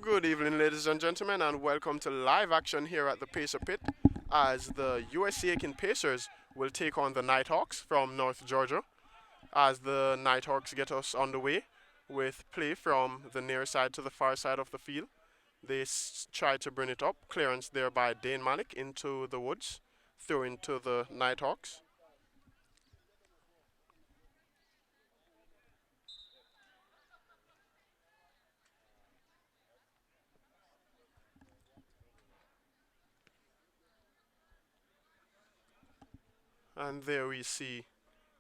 Good evening, ladies and gentlemen, and welcome to live action here at the Pacer Pit as the USC Aiken Pacers will take on the Nighthawks from North Georgia as the Nighthawks get us on the way with play from the near side to the far side of the field. They try to bring it up, clearance there by Dane Malik into the woods, throw into the Nighthawks. And there we see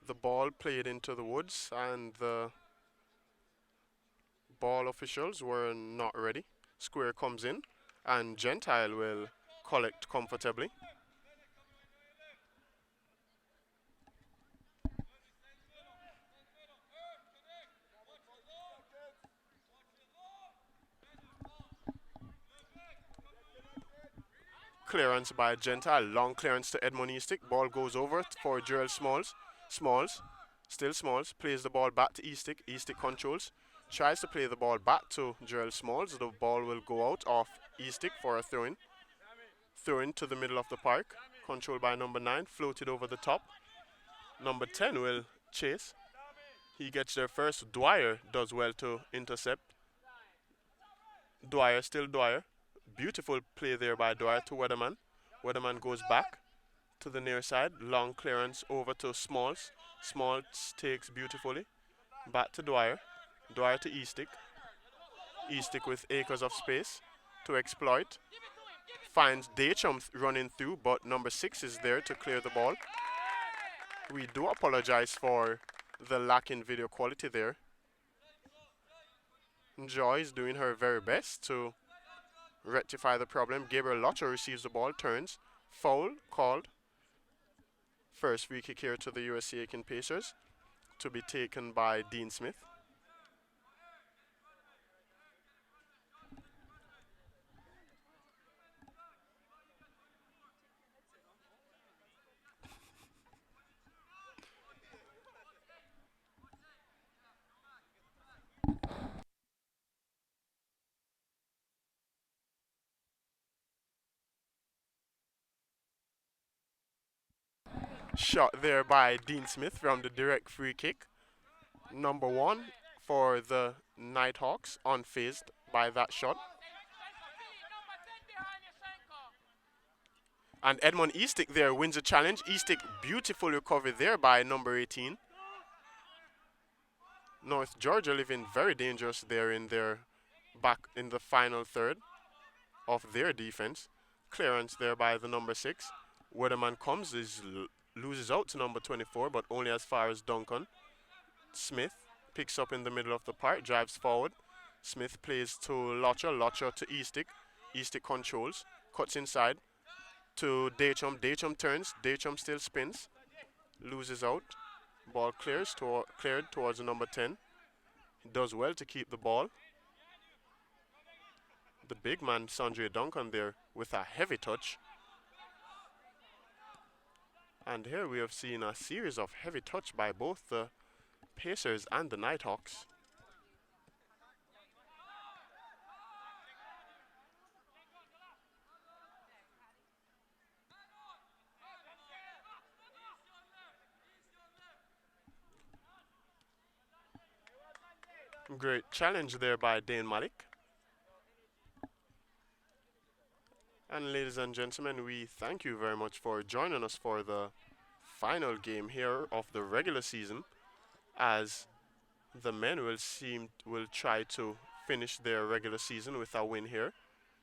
the ball played into the woods, and the ball officials were not ready. Square comes in, and Gentile will collect comfortably. Clearance by Gentile, long clearance to Edmond Eastick. Ball goes over for Gerald Smalls. Smalls, still Smalls, plays the ball back to Eastick. Eastick controls, tries to play the ball back to Gerald Smalls. The ball will go out off Eastick for a throw-in. Throw-in to the middle of the park, controlled by number 9, floated over the top. Number 10 will chase. He gets there first. Dwyer does well to intercept. Dwyer, still Dwyer. Beautiful play there by Dwyer to Weatherman. Weatherman goes back to the near side. Long clearance over to Smalls. Smalls takes beautifully. Back to Dwyer. Dwyer to Eastick. Eastick with acres of space to exploit. Finds Dachum running through, but number 6 is there to clear the ball. We do apologize for the lack in video quality there. Joy is doing her very best to rectify the problem. Gabriel Lotcher receives the ball, turns. Foul called. First free kick here to the USC Aiken Pacers to be taken by Dean Smith. Shot there by Dean Smith from the direct free kick. Number 1 for the Nighthawks, unfazed by that shot. And Edmond Eastick there wins the challenge. Eastick beautiful recovery there by number 18. North Georgia looking very dangerous there in their back in the final third of their defense. Clearance there by the number 6. Weatherman comes, loses out to number 24, but only as far as Duncan. Smith picks up in the middle of the park, drives forward. Smith plays to Lotcher, Lotcher to Eastick. Eastick controls, cuts inside to Dachum. Dachum turns, Dachum still spins, loses out. Ball cleared towards the number 10. He does well to keep the ball. The big man, Sandre Duncan, there with a heavy touch. And here we have seen a series of heavy touch by both the Pacers and the Nighthawks. Great challenge there by Dane Malik. And ladies and gentlemen, we thank you very much for joining us for the final game here of the regular season, as the men will try to finish their regular season with a win here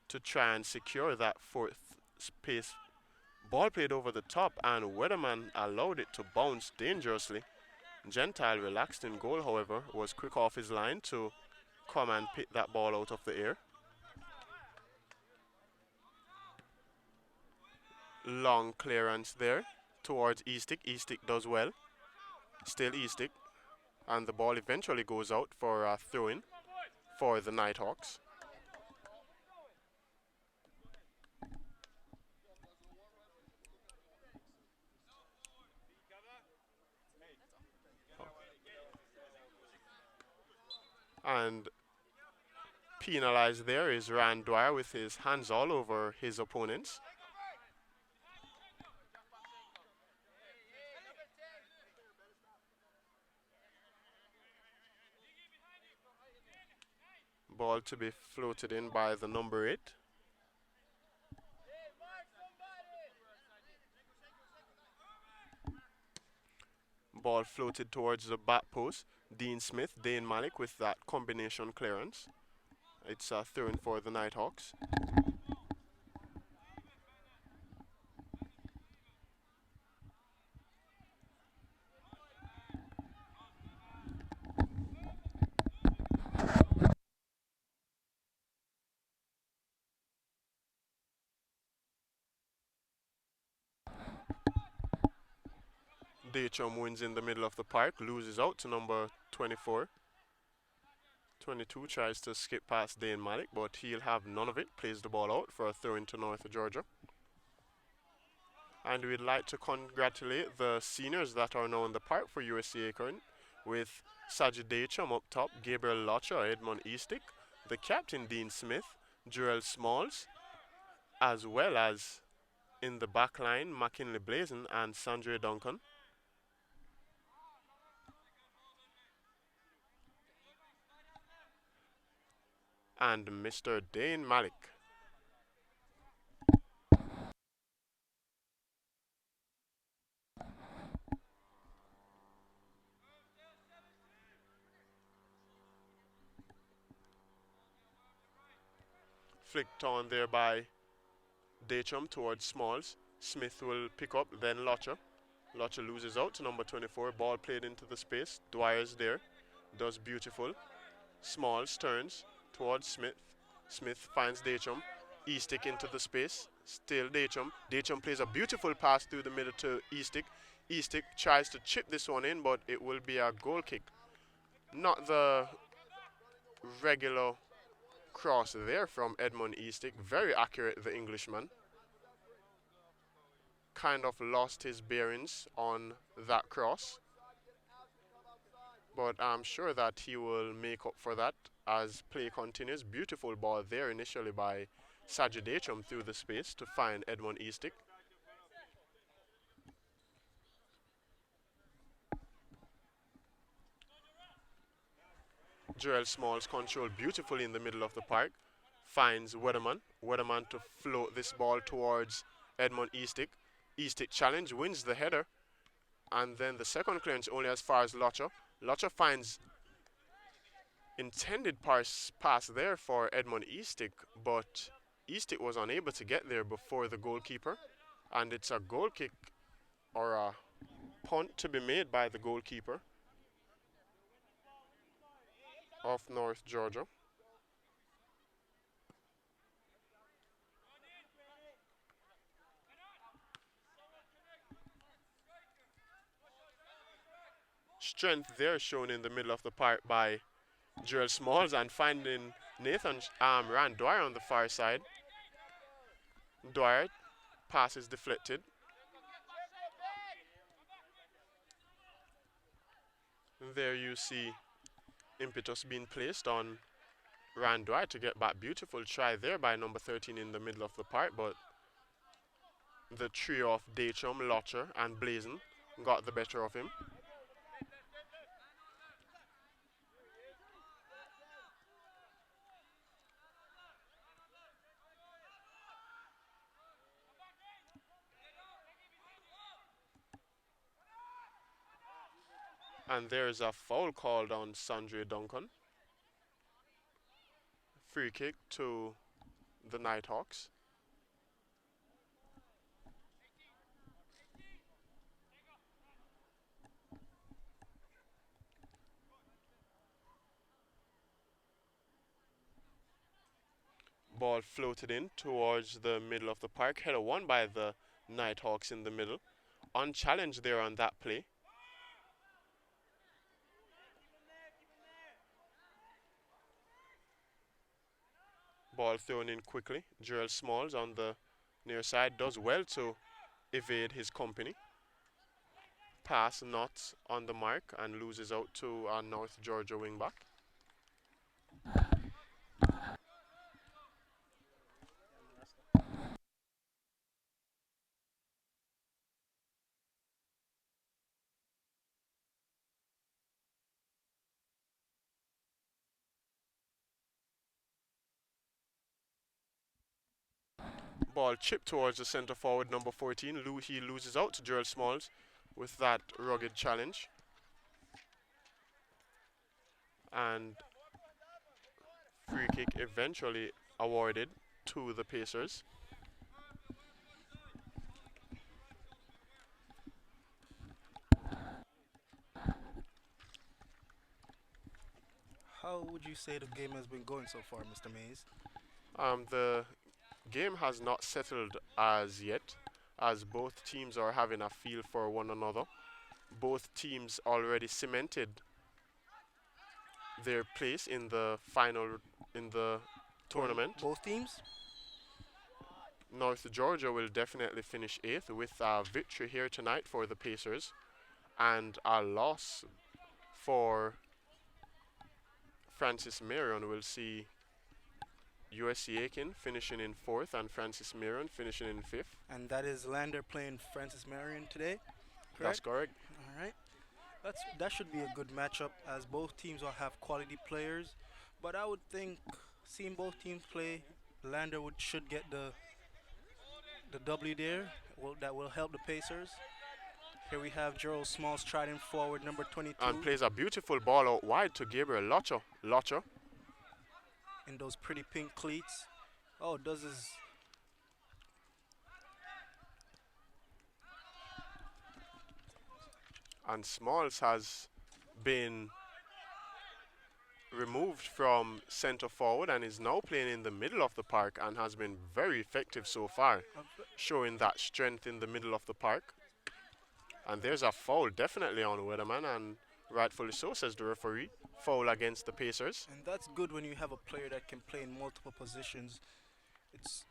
to try and secure that 4th space. Ball played over the top, and Weatherman allowed it to bounce dangerously. Gentile relaxed in goal, however, was quick off his line to come and pick that ball out of the air. Long clearance there towards Eastick. Eastick does well. Still Eastick. And the ball eventually goes out for a throw-in for the Nighthawks. And Penalized there is Rand Dwyer with his hands all over his opponents. Ball to be floated in by the number 8. Ball floated towards the back post. Dean Smith, Dane Malik with that combination clearance. It's a throw in for the Nighthawks. Dachum wins in the middle of the park, loses out to number 24. 22 tries to skip past Dane Malik, but he'll have none of it. Plays the ball out for a throw into North Georgia. And we'd like to congratulate the seniors that are now in the park for USC Aiken, with Sajid Dachum up top, Gabriel Locha, Edmund Eastick, the captain Dean Smith, Joel Smalls, as well as in the back line, McKinley Blazin and Sandre Duncan. And Mr. Dane Malik. Flicked on there by Dachum towards Smalls. Smith will pick up, then Locha. Locha loses out to number 24. Ball played into the space. Dwyer's there. Does beautiful. Smalls turns towards Smith. Smith finds Dachum. Eastick into the space. Still Dachum. Dachum plays a beautiful pass through the middle to Eastick. Eastick tries to chip this one in, but it will be a goal kick. Not the regular cross there from Edmund Eastick. Very accurate, the Englishman. Kind of lost his bearings on that cross, but I'm sure that he will make up for that as play continues. Beautiful ball there initially by Sajid Dachum through the space to find Edmund Eastick. Joel Smalls controlled beautifully in the middle of the park. Finds Weatherman. Weatherman to float this ball towards Edmund Eastick. Eastick challenge, wins the header. And then the second clearance only as far as Locha. Locha finds intended pass there for Edmund Eastick, but Eastick was unable to get there before the goalkeeper. And it's a goal kick or a punt to be made by the goalkeeper of North Georgia. Strength there shown in the middle of the park by Joel Smalls and finding Nathan Rand Dwyer on the far side. Dwyer pass is deflected. There you see impetus being placed on Rand Dwyer to get back. Beautiful try there by number 13 in the middle of the park, but the trio of Dachum, Locher, and Blazin got the better of him. And there's a foul called on Sandre Duncan. Free kick to the Nighthawks. Ball floated in towards the middle of the park. Header won by the Nighthawks in the middle. Unchallenged there on that play. Ball thrown in quickly. Joel Smalls on the near side does well to evade his company. Pass not on the mark and loses out to a North Georgia wingback. Ball chipped towards the center forward, number 14. He loses out to Gerald Smalls with that rugged challenge. And free kick eventually awarded to the Pacers. How would you say the game has been going so far, Mr. Mays? The game has not settled as yet, as both teams are having a feel for one another. Both teams already cemented their place in the final in the tournament. Both teams? North Georgia will definitely finish 8th with a victory here tonight for the Pacers and a loss for Francis Marion. Will see USC Aiken finishing in 4th and Francis Marion finishing in 5th. And that is Lander playing Francis Marion today, That's correct? correct. All right. That should be a good matchup as both teams will have quality players. But I would think seeing both teams play, Lander should get the W there. That will help the Pacers. Here we have Gerald Small striding forward, number 22, And plays a beautiful ball out wide to Gabriel Locher. Locher. in those pretty pink cleats. Oh, does his And Smalls has been removed from center forward and is now playing in the middle of the park and has been very effective so far, showing that strength in the middle of the park. And there's a foul definitely on Weatherman, and rightfully so, says the referee. Foul against the Pacers. and that's good when you have a player that can play in multiple positions. It's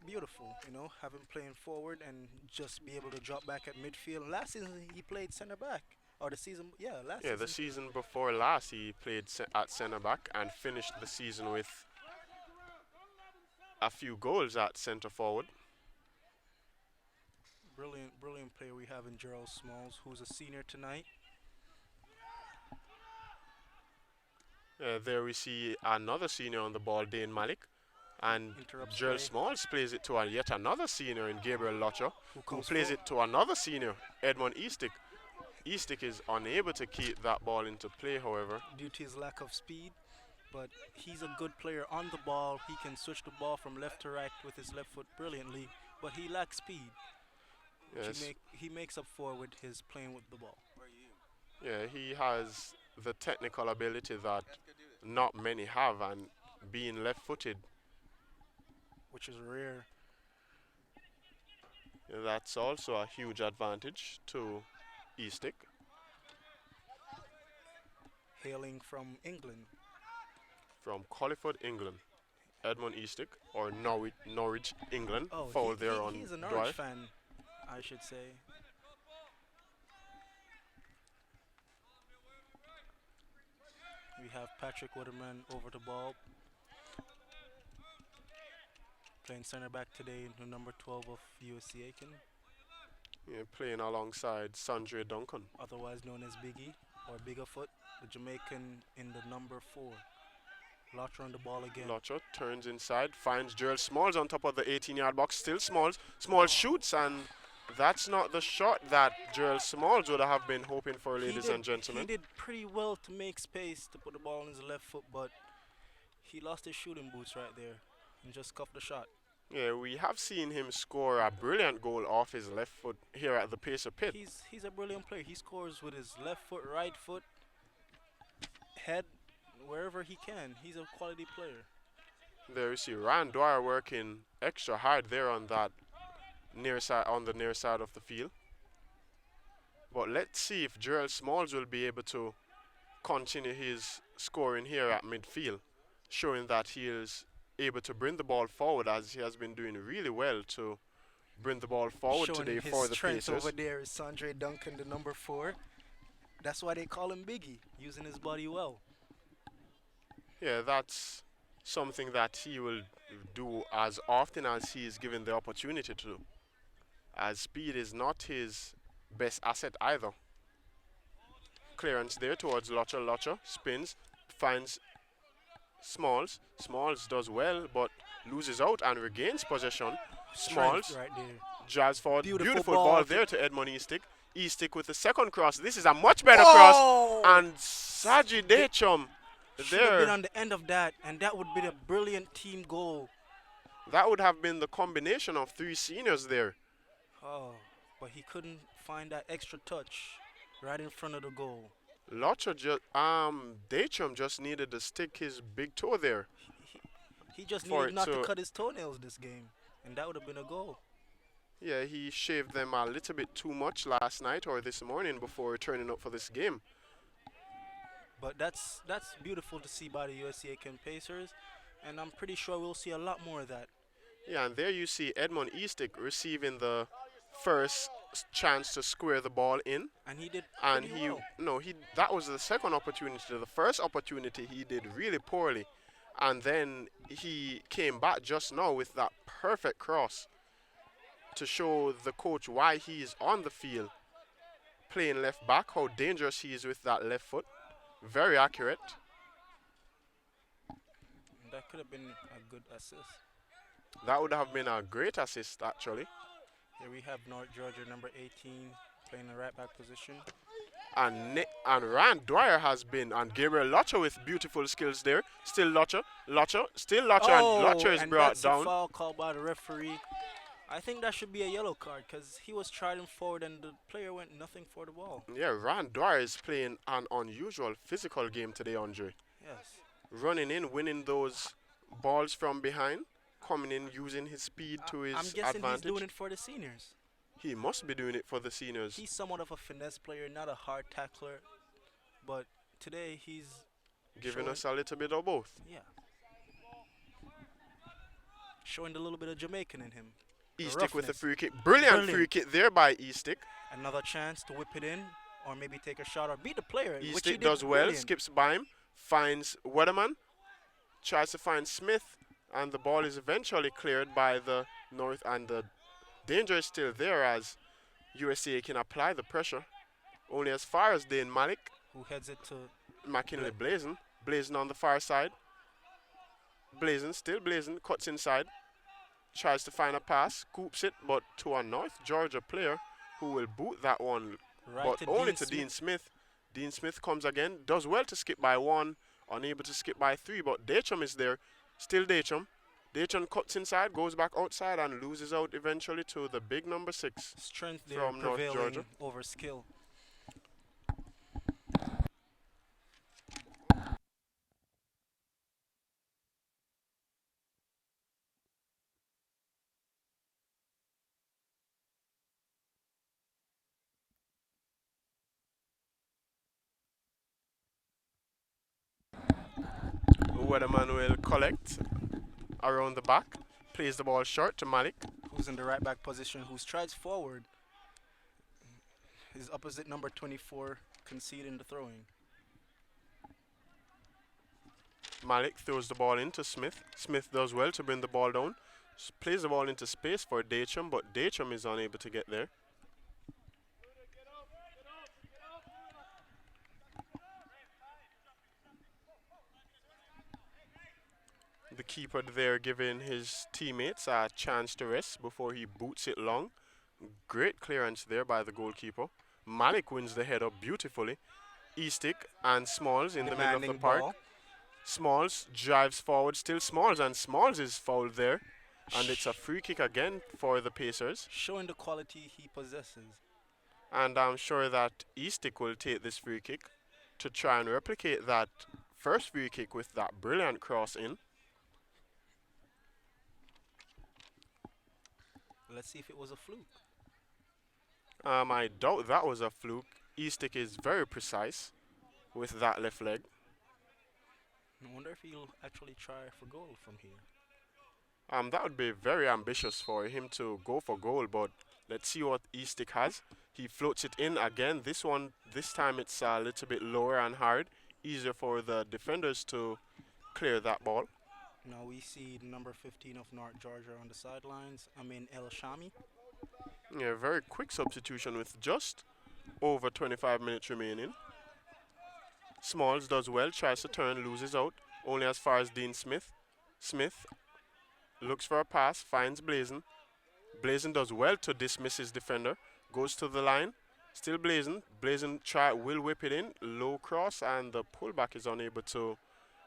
beautiful, have him playing forward and just be able to drop back at midfield. Last season he played center back, or the season, yeah, last Yeah, season. the season before last he played at center back and finished the season with a few goals at center forward. Brilliant player we have in Gerald Smalls, who's a senior tonight. There we see another senior on the ball, Dane Malik. And Interrupts Gerald play. Smalls plays it to yet another senior in Gabriel Locher, who comes plays for- it to another senior, Edmond Eastick. Eastick is unable to keep that ball into play, however. due to his lack of speed, but he's a good player on the ball. He can switch the ball from left to right with his left foot brilliantly, but he lacks speed, which Yes. he makes up for with his playing with the ball. Yeah, he has the technical ability that not many have, and being left-footed, Which is rare. that's also a huge advantage to Eastick. Hailing from England. From Colliford, England. Edmund Eastick, or Norwich, England. Oh, Foul there on he's a Norwich Dwight. fan, I should say. We have Patrick Waterman over the ball. Playing center back today, the number 12 of USC Aiken, Yeah, playing alongside Sandre Duncan. otherwise known as Biggie or Biggerfoot, the Jamaican in the number 4. Locher on the ball again. Locher turns inside, finds Gerald Smalls on top of the 18-yard box. Still Smalls. Smalls shoots, and that's not the shot that Gerald Smalls would have been hoping for, ladies and gentlemen. He did pretty well to make space to put the ball on his left foot, but he lost his shooting boots right there and just cuffed the shot. Yeah, we have seen him score a brilliant goal off his left foot here at the Pacer Pit. He's a brilliant player. He scores with his left foot, right foot, head, wherever he can. He's a quality player. There you see Ryan Dwyer working extra hard there on that near side, on the near side of the field. But let's see if Gerald Smalls will be able to continue his scoring here at midfield, showing that he is able to bring the ball forward, as he has been doing really well to bring the ball forward Showing today his for the strength Pacers. over there is Sandre Duncan, the number 4. That's why they call him Biggie, using his body well. Yeah, that's something that he will do as often as he is given the opportunity to, as speed is not his best asset either. Clearance there towards Locher. Locher spins, finds Smalls. Smalls does well, but loses out and regains possession. Strength Smalls right there. drives forward. Beautiful Beautiful ball ball to. there to Edmond Eastick. Eastick with the second cross. This is a much better cross. Oh! And Saji Dechum Should have been there. on the end of that, and that would be a brilliant team goal. That would have been the combination of three seniors there. Oh, but he couldn't find that extra touch right in front of the goal. Dechum just needed to stick his big toe there He, he just for needed it not to to. cut his toenails this game, and that would have been a goal. Yeah, he shaved them a little bit too much last night or this morning before turning up for this game. But that's beautiful to see by the USC Aiken Pacers, and I'm pretty sure we'll see a lot more of that. Yeah, and there you see Edmond Eastick receiving the first chance to square the ball in. And he did And pretty he, well. no, he, that was the second opportunity. The first opportunity he did really poorly. And then he came back just now with that perfect cross to show the coach why he is on the field playing left back, how dangerous he is with that left foot. Very accurate. That could have been a good assist. That would have been a great assist, actually. Here we have North Georgia number 18 playing the right back position. And Rand Dwyer has been, and Gabriel Lutcher with beautiful skills there. Still Lutcher, still Lutcher, and Lutcher is and brought that's down. a foul called by the referee. I think that should be a yellow card because he was striding forward and the player went nothing for the ball. Yeah, Rand Dwyer is playing an unusual physical game today, Andre. Yes. Running in, winning those balls from behind, coming in, using his speed to his I'm guessing advantage. he's doing it for the seniors. He must be doing it for the seniors. He's somewhat of a finesse player, not a hard tackler, but today he's Giving showing, us a little bit of both. yeah, showing a little bit of Jamaican in him. Eastick with a roughness. free kick. Brilliant Brilliant. free kick there by Eastick. Another chance to whip it in, or maybe take a shot or beat the player. which he Eastick did does well, brilliant. skips by him, finds Weatherman, tries to find Smith, and the ball is eventually cleared by the North, and the danger is still there as USA can apply the pressure. Only as far as Dane Malik, Who heads it to McKinley Blazing on the far side. Still Blazing, cuts inside, tries to find a pass, scoops it, but to a North Georgia player who will boot that one, right but to only Dean to Smith. Dean Smith. Dean Smith comes again, does well to skip by one, unable to skip by three, but Dachum is there. Still Dachum. Dachum cuts inside, goes back outside, and loses out eventually to the big number 6. Strength there from North prevailing Georgia. over skill. Weatherman will collect around the back, plays the ball short to Malik. Who's in the right back position, who strides forward. His opposite number 24 conceding the throwing. Malik throws the ball into Smith. Smith does well to bring the ball down. Plays the ball into space for Dachum, but Dachum is unable to get there. The keeper there giving his teammates a chance to rest before he boots it long. Great clearance there by the goalkeeper. Malik wins the header beautifully. Eastick and Smalls in the middle of the Demanding park. ball. Smalls drives forward, still Smalls, and Smalls is fouled there. And it's a free kick again for the Pacers. Showing the quality he possesses. And I'm sure that Eastick will take this free kick to try and replicate that first free kick with that brilliant cross in. Let's see if it was a fluke. I doubt that was a fluke. Eastick is very precise with that left leg. I wonder if he'll actually try for goal from here. That would be very ambitious for him to go for goal, but let's see what Eastick has. He floats it in again. This time it's a little bit lower and hard. Easier for the defenders to clear that ball. Now we see number 15 of North Georgia on the sidelines. El Shami. Yeah, very quick substitution with just over 25 minutes remaining. Smalls does well, tries to turn, loses out. Only as far as Dean Smith. Smith looks for a pass, finds Blazin. Blazin does well to dismiss his defender, goes to the line, still Blazin. Blazin will whip it in, low cross, and the pullback is unable to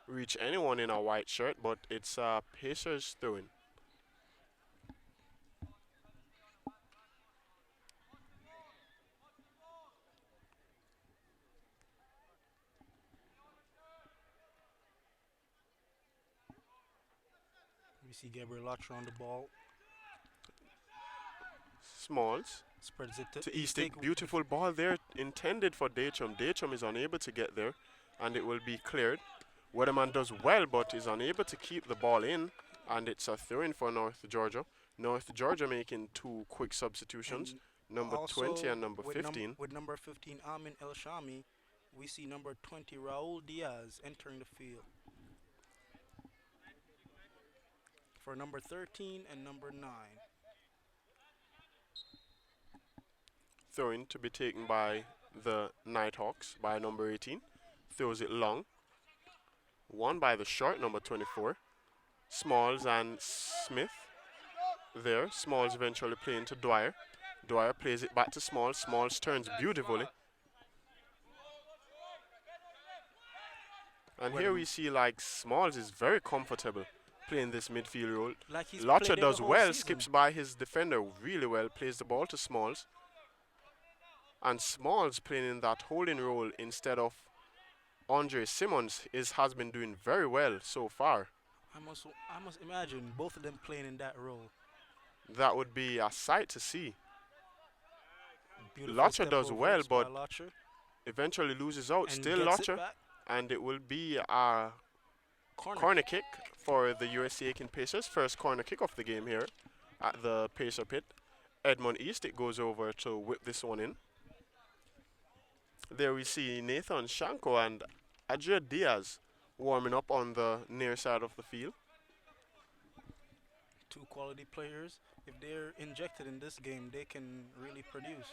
reach anyone in a white shirt, but it's Pacers throwing. We see Gabriel Lotcher on the ball. Smalls Spreads it to to Eastic. Beautiful ball there intended for Dachum. Dachum is unable to get there, and it will be cleared. Weatherman does well, but is unable to keep the ball in, and it's a throw-in for North Georgia. North Georgia making two quick substitutions, number 20 and number 15. With number 15, Amin El Shami, we see number 20, Raul Diaz, entering the field. For number 13 and number 9. Throw-in to be taken by the Nighthawks by number 18. Throws it long. Won by the short number 24. Smalls and Smith there. Smalls eventually playing to Dwyer. Dwyer plays it back to Smalls. Smalls turns beautifully. And here we see like Smalls is very comfortable playing this midfield role. Like he's Lotcher played does the whole well, season. skips by his defender really well, plays the ball to Smalls. And Smalls playing in that holding role instead of Andre Simmons has been doing very well so far. I must imagine both of them playing in that role. That would be a sight to see. Beautiful Lotcher step does overs well, by but Lotcher, eventually loses out. and Still gets it Lotcher, back. and it will be a corner kick for the USC Aiken Pacers. First corner kick of the game here at the Pacer pit. Edmond East, it goes over to whip this one in. There we see Nathan Shanko and Adria Diaz warming up on the near side of the field. Two quality players. If they're injected in this game, they can really produce.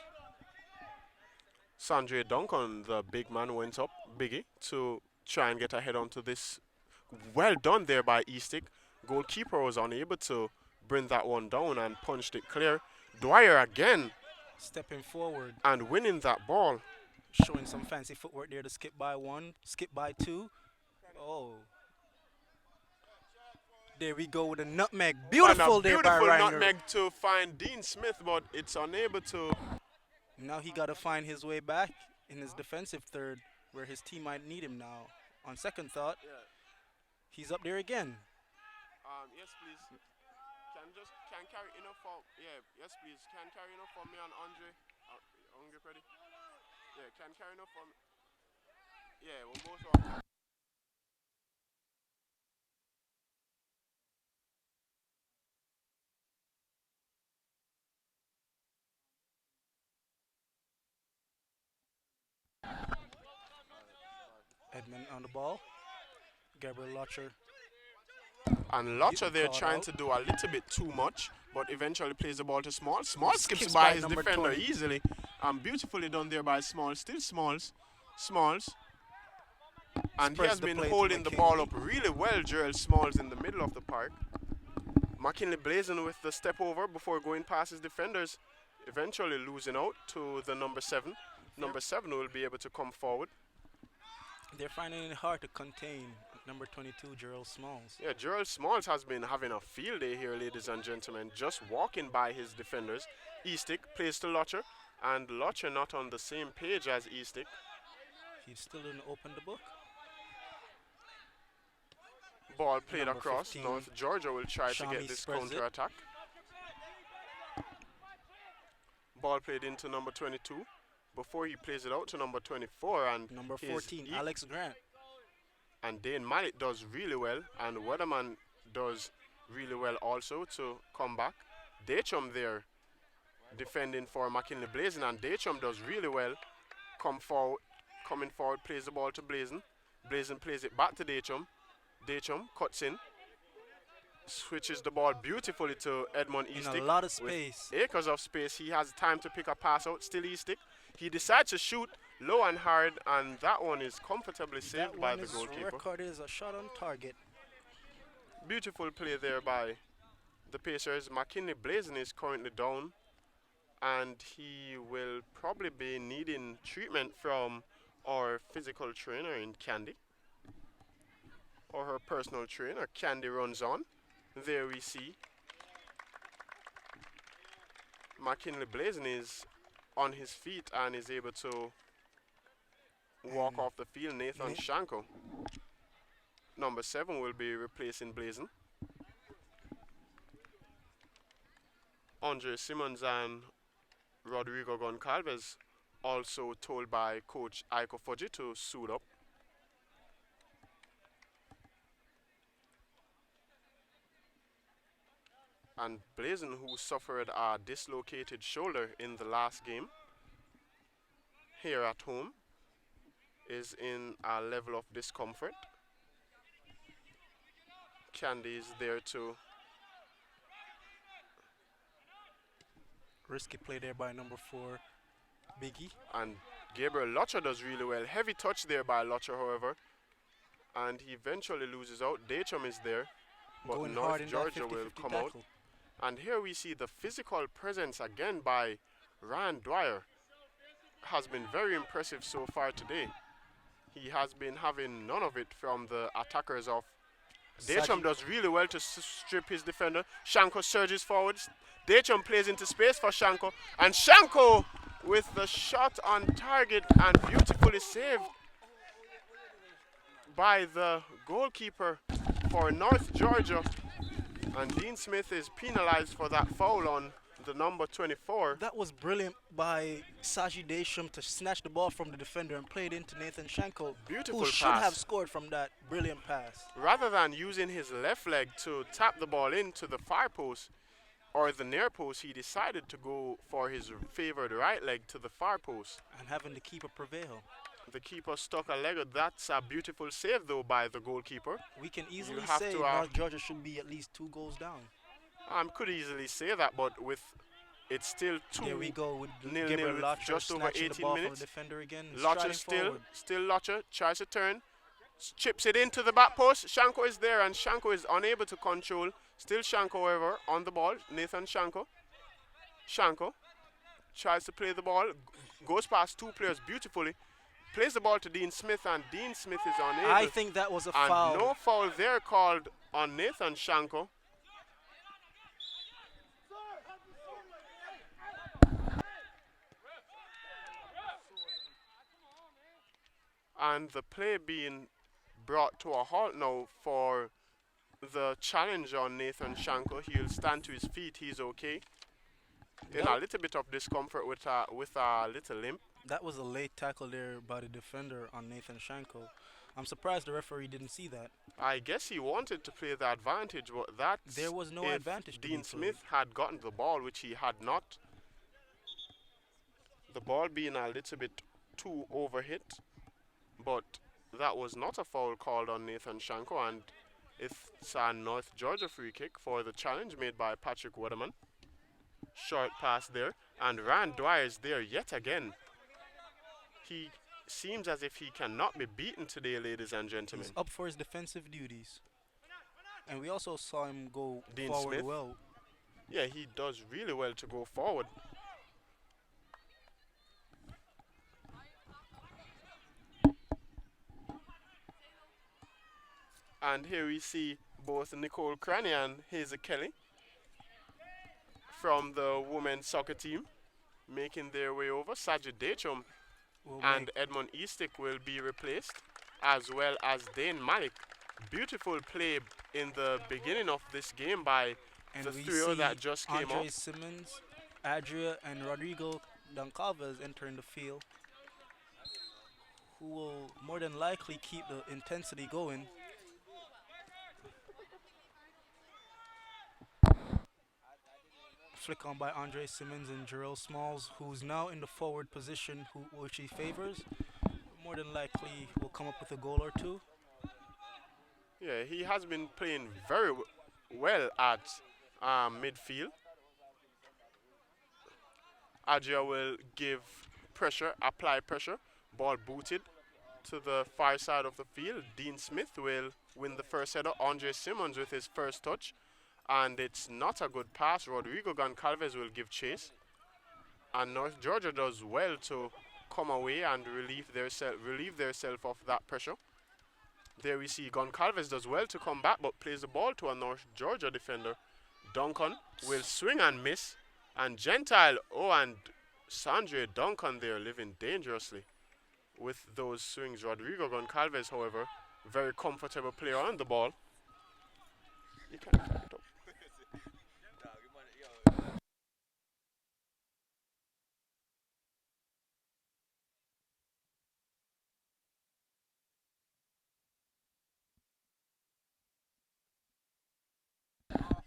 Sandre Duncan, the big man, went up, Biggie, to try and get a head onto this. Well done there by Eastic. Goalkeeper was unable to bring that one down and punched it clear. Dwyer again Stepping forward, and winning that ball. showing some fancy footwork there to skip by one, skip by two. Oh. There we go with a nutmeg. Beautiful And a there by beautiful Reiner. nutmeg to find Dean Smith, but it's unable to. Now he got to find his way back in his defensive third, where his team might need him now. On second thought, he's up there again. Yes, please. Can carry enough for yes, please. Can carry enough for me and Andre. Andre ready? Yeah, can carry enough for me. Yeah, we'll both are. Edmund on the ball. Gabriel Lotcher. And Lotcher there Caught trying out. to do a little bit too much, but eventually plays the ball to Small. Small skips Skips by by his number defender 20. easily. And beautifully done there by Small. Still Smalls. Smalls. And he Spreads has the been play to holding the ball McKinley. up really well, Gerald Smalls, in the middle of the park. McKinley blazing with the step over before going past his defenders. Eventually losing out to the number 7. Number 7 will be able to come forward. They're finding it hard to contain number 22, Gerald Smalls. Yeah, Gerald Smalls has been having a field day here, ladies and gentlemen, just walking by his defenders. Eastic plays to Lotcher, and Lotcher not on the same page as Eastic. He still didn't open the book. Ball played Number across. 15, North Georgia will try to Shami get this spreads it. counter-attack. Ball played into number 22 before he plays it out to number 24. And Number his 14, Alex Grant. And Dane Mallet does really well, and Weatherman does really well also to come back. Dachum there defending for McKinley Blazin, and Dachum does really well. Coming forward, plays the ball to Blazin. Blazin plays it back to Dachum. Dachum cuts in, switches the ball beautifully to Edmond In Eastic. a lot of With space. acres of space, he has time to pick a pass out. Still Eastic. He decides to shoot low and hard, and that one is comfortably saved by the goalkeeper. Record is a shot on target. Beautiful play there by the Pacers. McKinley Blazin is currently down, and he will probably be needing treatment from our physical trainer in Candy, or her personal trainer. Candy runs on. There we see McKinley Blazin is on his feet and is able to walk off the field. Nathan Shanko, number 7, will be replacing Blazin. Andre Simmons and Rodrigo Goncalves also told by Coach Aiko Fuji to suit up. And Blazin, who suffered a dislocated shoulder in the last game here at home, is in a level of discomfort. Candy is there to Risky play there by number 4, Biggie. and Gabriel Lutcher does really well. Heavy touch there by Lutcher, however, and he eventually loses out. Dachum is there, but Going North hard in that Georgia 50-50 will come tackle. out. And here we see the physical presence again by Ryan Dwyer. Has been very impressive so far today. He has been having none of it from the attackers of. Dachum does really well to strip his defender. Shanko surges forward. Dachum plays into space for Shanko. And Shanko with the shot on target and beautifully saved by the goalkeeper for North Georgia. And Dean Smith is penalized for that foul on the number 24. That was brilliant by Saji Desham to snatch the ball from the defender and play it into Nathan Shanko, Beautiful who should pass. have scored from that brilliant pass. Rather than using his left leg to tap the ball into the far post or the near post, he decided to go for his favored right leg to the far post. And having the keeper prevail. The keeper stuck a leg. That's a beautiful save, though, by the goalkeeper. We can easily have say to, North Georgia should be at least 2 goals down. Could easily say that, but with it's still 2. There we go with nil Gabriel with Lotcher just over snatching 18 the ball minutes. from the defender again. Lotcher striding still forward. Lotcher tries to turn, chips it into the back post. Shanko is there, and Shanko is unable to control. Still Shanko, however, on the ball. Nathan Shanko. Shanko tries to play the ball, goes past 2 players beautifully, plays the ball to Dean Smith, and Dean Smith is unable. I think that was a and foul. no foul there called on Nathan Shanko. And the play being brought to a halt now for the challenge on Nathan Shanko. He'll stand to his feet. He's okay. In a little bit of discomfort with a little limp. That was a late tackle there by the defender on Nathan Shanko. I'm surprised the referee didn't see that. I guess he wanted to play the advantage, but that's There was no if advantage to be Dean played. Smith had gotten the ball, which he had not. The ball being a little bit too overhit, but that was not a foul called on Nathan Shanko, and it's a North Georgia free kick for the challenge made by Patrick Waterman. Short pass there, and Rand Dwyer is there yet again. He seems as if he cannot be beaten today, ladies and gentlemen. He's up for his defensive duties. And we also saw him go Dean forward Smith. well. Yeah, he does really well to go forward. And here we see both Nicole Cranny and Hazel Kelly from the women's soccer team making their way over. Sajid Dachum and Edmund Eastick will be replaced, as well as Dane Malik. Beautiful play in the beginning of this game by And the we trio see that just came Andre up. Simmons, Adria, and Rodrigo Doncalves entering the field, who will more than likely keep the intensity going. Flick on by Andre Simmons and Jarrell Smalls, who's now in the forward position, which he favors. More than likely will come up with a goal or 2. Yeah, he has been playing very well at midfield. Adria will give pressure, apply pressure. Ball booted to the far side of the field. Dean Smith will win the first header. Andre Simmons with his first touch. and it's not a good pass. Rodrigo Goncalves will give chase, and North Georgia does well to come away and relieve their self of that pressure. There we see Goncalves does well to come back, but plays the ball to a North Georgia defender. Duncan will swing and miss, and Gentile, oh, and Sandre Duncan there living dangerously with those swings. Rodrigo Goncalves, however, very comfortable player on the ball. You can fuck it up.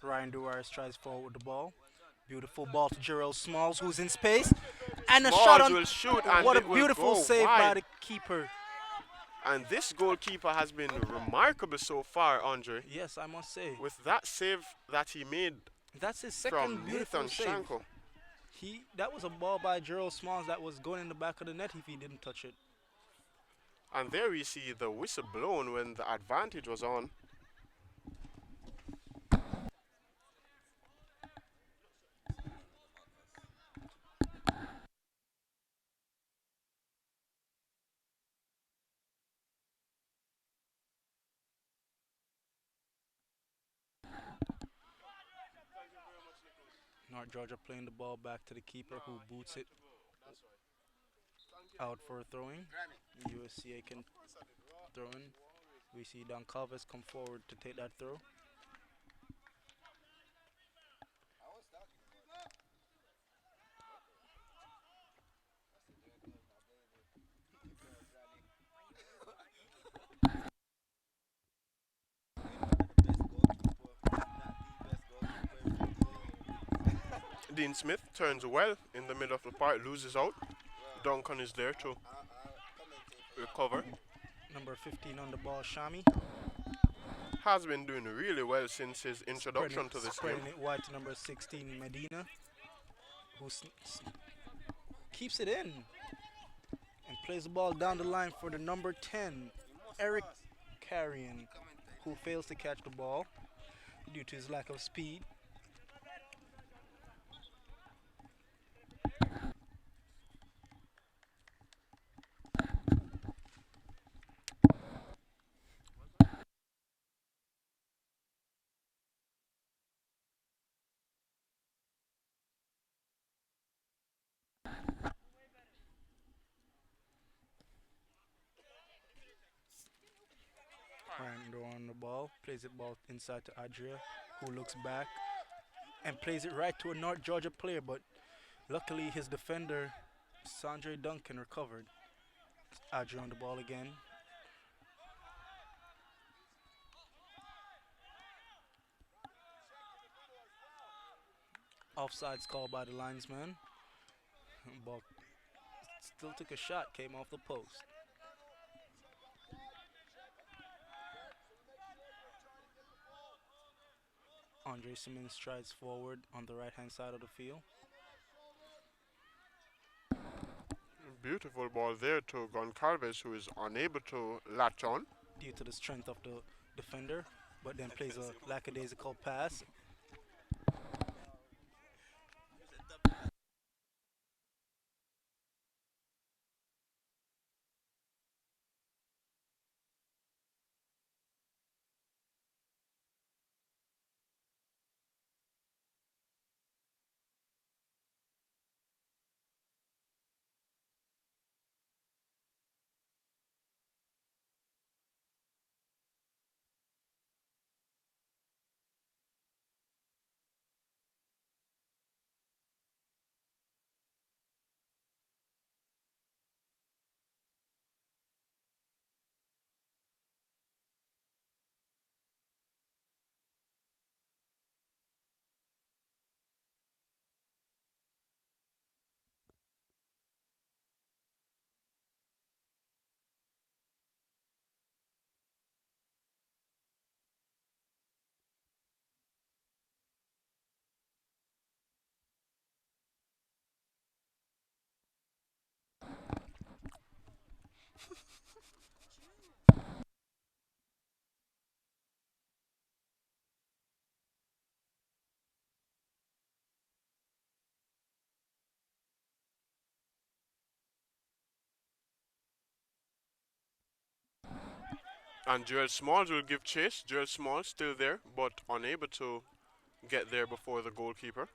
Ryan Dwyer strides forward with the ball. Beautiful ball to Gerald Smalls, who's in space. And a shot Smalls on. will shoot, and What a it will beautiful go save by wide. the keeper. And this goalkeeper has been remarkable so far, Andre, Yes, I must say. with that save that he made That's his from second beautiful Nathan save. Shanko. That was a ball by Gerald Smalls that was going in the back of the net if he didn't touch it. And there we see the whistle blown when the advantage was on. North Georgia playing the ball back to the keeper who boots it out for a throwing. USC Aiken throwing. We see Don Calves come forward to take that throw. Dean Smith turns well in the middle of the park, loses out. Duncan is there to recover. Number 15 on the ball, Shami. Has been doing really well since his introduction to this game. Spreading it wide to number 16, Medina, who keeps it in and plays the ball down the line for the number 10, Eric Carrion, who fails to catch the ball due to his lack of speed. Rando on the ball, plays it ball inside to Adria, who looks back and plays it right to a North Georgia player, but luckily his defender, Sandre Duncan, recovered. Adria on the ball again. Offsides called by the linesman. Ball still took a shot, came off the post. Andre Simmons strides forward on the right-hand side of the field. Beautiful ball there to Goncalves, who is unable to latch on. Due to the strength of the defender, but then plays a lackadaisical pass. And Joel Smalls will give chase. Joel Smalls still there, but unable to get there before the goalkeeper.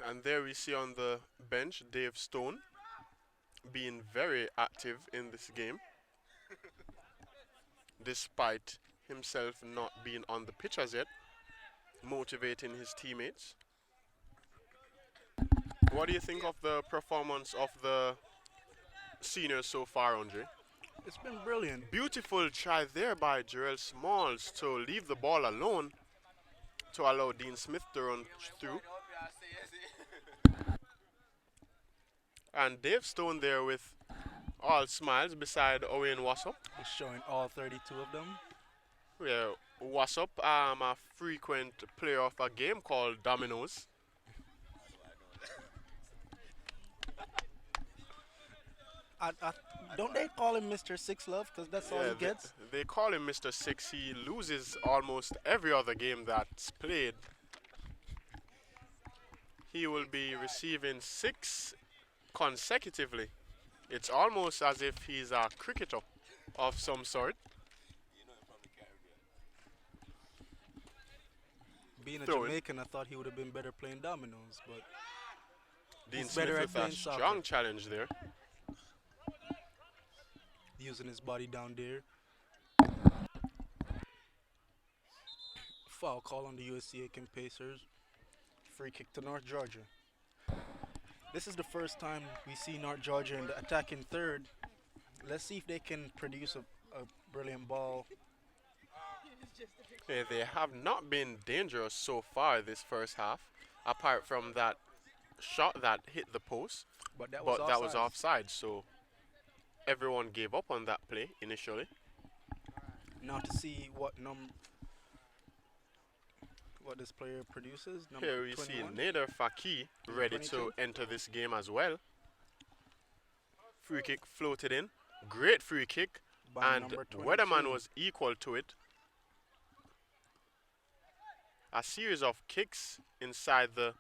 And there we see on the bench Dave Stone being very active in this game, despite himself not being on the pitch as yet, motivating his teammates. What do you think of the performance of the seniors so far, Andre? It's been brilliant. Beautiful try there by Jarrell Smalls to leave the ball alone to allow Dean Smith to run through. And Dave Stone there with all smiles beside Owen Wassop. He's showing all 32 of them. Yeah, Wassop, a frequent player of a game called Dominoes. Don't they call him Mr. Six Love? Because that's all Yeah, he gets. they call him Mr. Six. He loses almost every other game that's played. He will be receiving 6 consecutively. It's almost as if he's a cricketer of some sort. Being a Throw it. Jamaican, I thought he would have been better playing dominoes, but Dean he's Smith better at with a playing strong soccer. challenge there. Using his body down there. Foul call on the USC Aiken Pacers. Free kick to North Georgia. This is the first time we see North Georgia in the attacking third. Let's see if they can produce a brilliant ball. Yeah, they have not been dangerous so far this first half, apart from that shot that hit the post, But that was but that was offsides. offside, so everyone gave up on that play initially. Now to see what this player produces. Number Here we 21. see Nader Faki ready to 22. enter this game as well. Free kick floated in. Great free kick, By and number 22. Weatherman was equal to it. A series of kicks inside the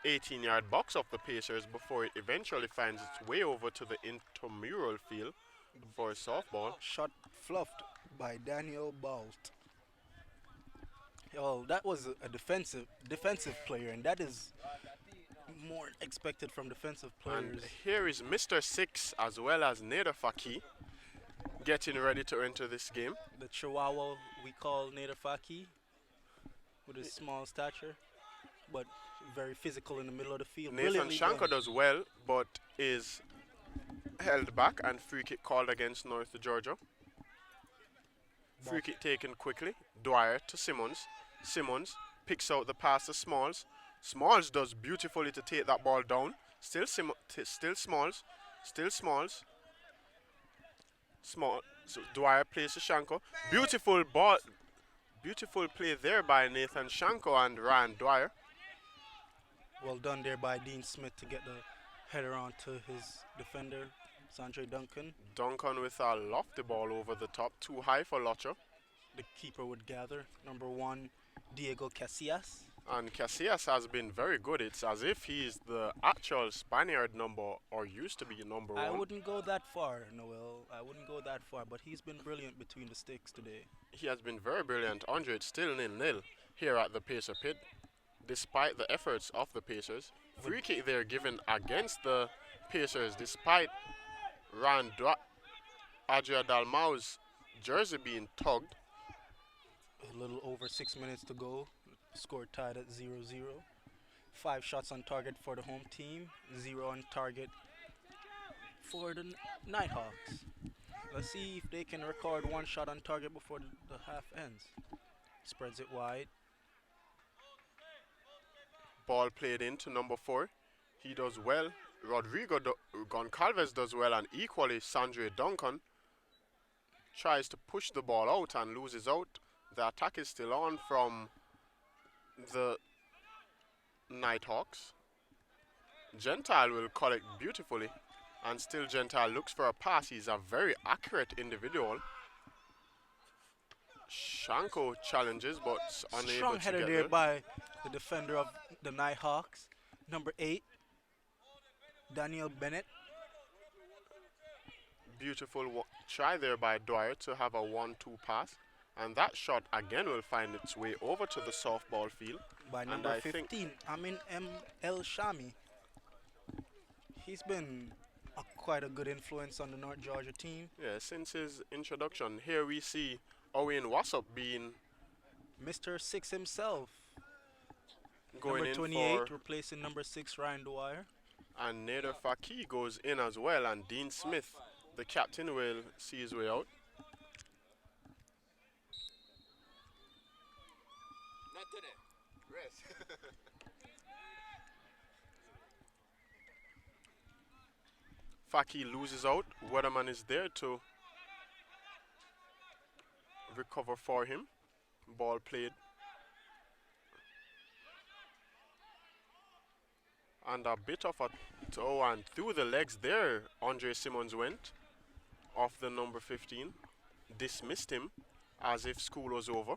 18-yard box of the Pacers before it eventually finds its way over to the intramural field for a softball. Shot fluffed by Daniel Balt. Oh, that was a defensive player, and that is more expected from defensive And players. here is Mr. Six as well as Nader Faki getting ready to enter this game. The Chihuahua we call Nader Faki, with his small stature, but very physical in the middle of the field. Nathan Brilliantly Shanker done. does well, but is held back and free kick called against North Georgia. Free kick taken quickly. Dwyer to Simmons. Simmons picks out the pass to Smalls. Smalls does beautifully to take that ball down. Still Smalls. Still Smalls. So Dwyer plays to Shanko. Beautiful ball. Beautiful play there by Nathan Shanko and Ryan Dwyer. Well done there by Dean Smith to get the header on to his defender, Sandre Duncan. Duncan with a lofty ball over the top. Too high for Locher. The keeper would gather. Number 1, Diego Casillas. And Casillas has been very good. It's as if he's the actual Spaniard number, or used to be number I 1. wouldn't go that far, Noel. I wouldn't go that far, but he's been brilliant between the sticks today. He has been very brilliant. Andre, it's still 0-0 here at the Pacer pit, despite the efforts of the Pacers. Free kick there given against the Pacers, despite Adria Dalmau's jersey being tugged. A little over 6 minutes to go. Score tied at 0-0. 5 shots on target for the home team. 0 on target for the Nighthawks. Let's see if they can record 1 shot on target before the half ends. Spreads it wide. Ball played into number 4. He does well. Rodrigo Goncalves does well, and equally Sandre Duncan tries to push the ball out and loses out. The attack is still on from the Nighthawks. Gentile will collect beautifully, and still Gentile looks for a pass. He's a very accurate individual. Shanko challenges but unable Strong to header get there there. by the defender of the Nighthawks, number 8, Daniel Bennett. Beautiful try there by Dwyer to have a 1-2 pass. And that shot again will find its way over to the softball field. By And number I think 15, Amin M. El Shami. He's been quite a good influence on the North Georgia team. yeah, since his introduction, here we see Owen Wassop being Mr. 6 himself. going Number in 28, for, replacing number 6, Ryan Dwyer. and Nader Faki goes in as well, and Dean Smith, the captain, will see his way out. Not today. Rest. Faki loses out. Weatherman is there to recover for him. Ball played. And a bit of a toe, and through the legs there, Andre Simmons went off the number 15. Dismissed him as if school was over.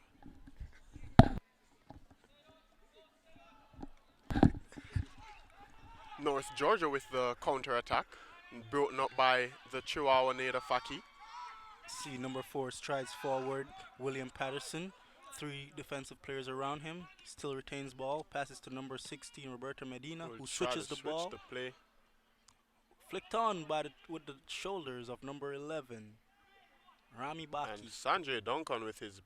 North Georgia with the counter attack, broken up by the Chihuahua Nader Faki. See number 4 strides forward, William Patterson. 3 defensive players around him. Still retains ball. Passes to number 16, Roberto Medina, Will who try switches to the switch ball. the play. Flicked on by with the shoulders of number 11, Rami And Baki. Sanjay Duncan with his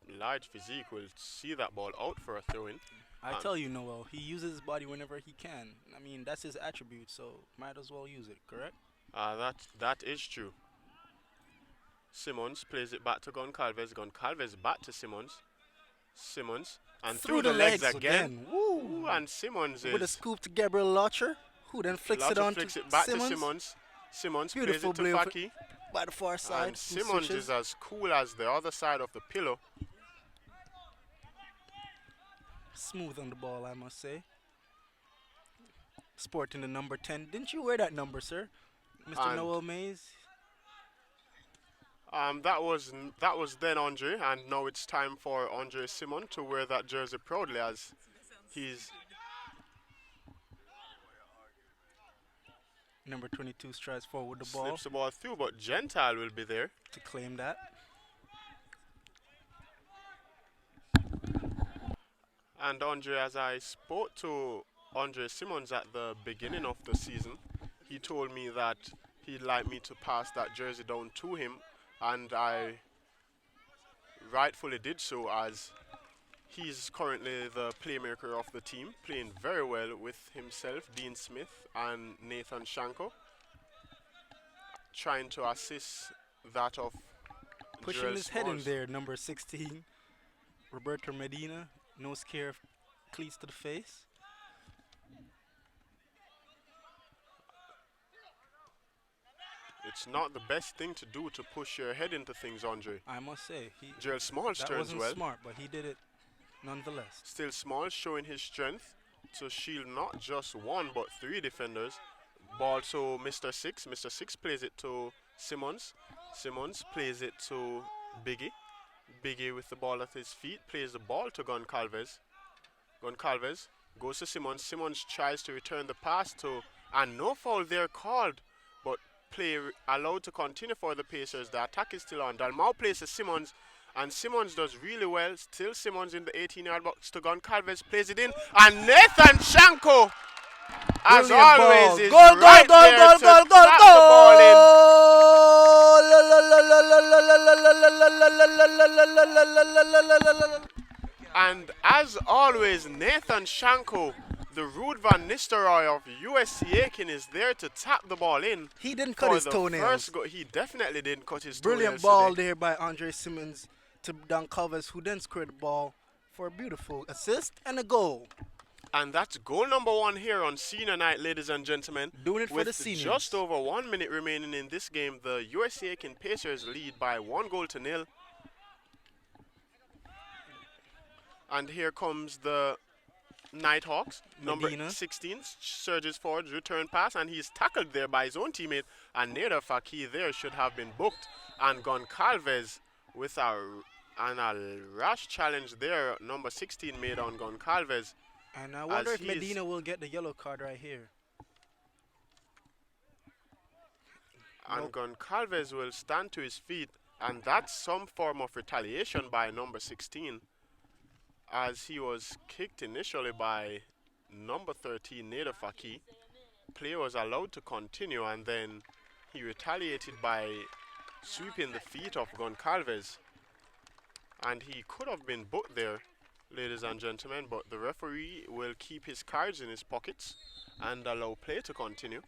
large physique will see that ball out for a throw-in. I tell you, Noel, he uses his body whenever he can. I mean, that's his attribute, so might as well use it, correct? That is true. Simmons plays it back to Goncalves. Goncalves back to Simmons. Simmons. And through the legs again. Woo! Ooh, and Simmons With a is... scoop to Gabriel Lotcher, who then flicks it Lotter on flicks to it back Simmons. to Simmons. Simmons Beautiful plays it to play Faki. by the far side. And Simmons is as cool as the other side of the pillow. Smooth on the ball, I must say. Sporting the number 10. Didn't you wear that number, sir? Mr. And Noel Mays? That was then Andre, and now it's time for Andre Simon to wear that jersey proudly as he's... Number 22 strides forward with the ball Slips the ball through, but Gentile will be there. to claim that. And Andre, as I spoke to Andre Simmons at the beginning of the season, he told me that he'd like me to pass that jersey down to him, and I rightfully did so, as he's currently the playmaker of the team, playing very well with himself, Dean Smith, and Nathan Shanko, trying to assist that of Pushing Jarrell his head in Smalls. there, number 16, Roberto Medina. No scare of cleats to the face. It's not the best thing to do to push your head into things, Andre. I must say, Jarrell Smalls that turns wasn't well. smart, but he did it nonetheless. Still Smalls showing his strength to shield not just one but three defenders. Ball to Mr. Six. Mr. Six plays it to Simmons. Simmons plays it to Biggie. Biggie with the ball at his feet plays the ball to Goncalves. Goncalves goes to Simmons. Simmons tries to return the pass to, and no foul there called, but play allowed to continue for the Pacers. The attack is still on. Dalmau plays to Simmons, and Simmons does really well. Still Simmons in the 18-yard box to Goncalves, plays it in, and Nathan Shanko, as Brilliant always, ball. is Goal, right goal, there goal, to goal, goal, tap goal, the ball in. And as always, Nathan Shanko, the Ruud van Nistelrooy of USC Aiken, is there to tap the ball in. He didn't cut for his the toenails. first goal. He definitely didn't cut his Brilliant toenails ball today. there by Andre Simmons to Goncalves, who then scored the ball for a beautiful assist and a goal. And that's goal number 1 here on senior night, ladies and gentlemen. Doing it for With the seniors. just over 1 minute remaining in this game, the USC Aiken Pacers lead by 1-0. And here comes the Nighthawks. Number Medina. 16 surges forward, return pass, and he's tackled there by his own teammate. And Nader Faki there should have been booked. And Goncalves with a And a rash challenge there, number 16 made on Goncalves And I wonder as if he is, Medina will get the yellow card right here. and Nope. Goncalves will stand to his feet, and that's some form of retaliation by number 16, as he was kicked initially by number 13, Nader Faki. Play was allowed to continue, and then he retaliated by sweeping the feet of Goncalves, and he could have been booked there, ladies and gentlemen, but the referee will keep his cards in his pockets and allow play to continue.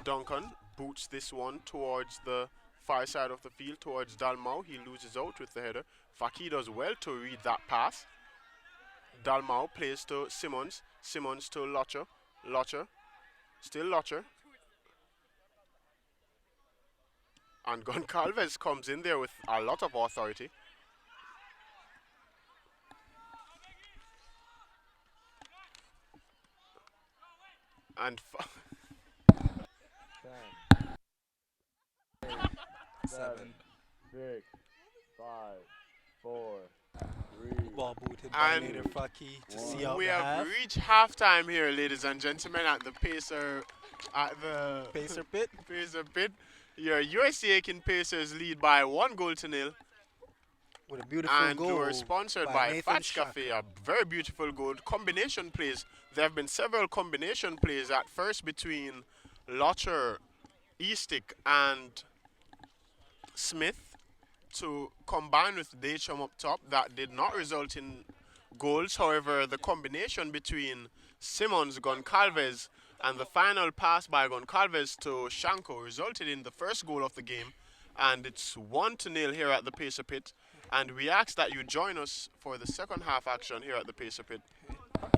Duncan boots this one towards the far side of the field, towards Dalmau. He loses out with the header. Faki does well to read that pass. Dalmau plays to Simmons. Simmons to Locher. Locher. Still Locher. And Goncalves comes in there with a lot of authority. And 7. 6, 5, 4, 3. Ball booted by and Nader Faki to see out we the have half. reached halftime here, ladies and gentlemen, at the Pacer pit. Pacer pit. Your USC Aiken Pacers lead by 1 goal to nil, With a beautiful and goal we're sponsored by by Nathan Fats Shaka. Cafe, a very beautiful goal. Combination plays. There have been several combination plays at first between Locher, Eastick, and Smith to combine with Dachum up top. That did not result in goals. However, the combination between Simmons, Goncalves, and the final pass by Goncalves to Shanko resulted in the first goal of the game. And it's 1-0 here at the Pacer Pit. And we ask that you join us for the second half action here at the Pacer Pit.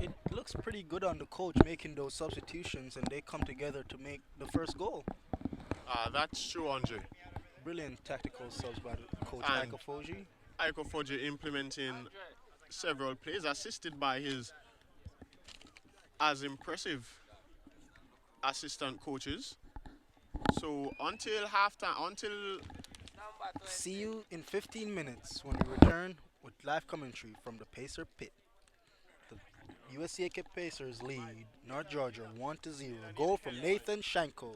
It looks pretty good on the coach making those substitutions, and they come together to make the first goal. That's true, Andre. Brilliant tactical subs by the coach And Iko Foji. Aiko Foji implementing several plays, assisted by his as impressive assistant coaches. So until halftime, until See you in 15 minutes when we return with live commentary from the Pacer Pit. The USC Aiken Pacers lead North Georgia 1-0. Goal from Nathan Shanko.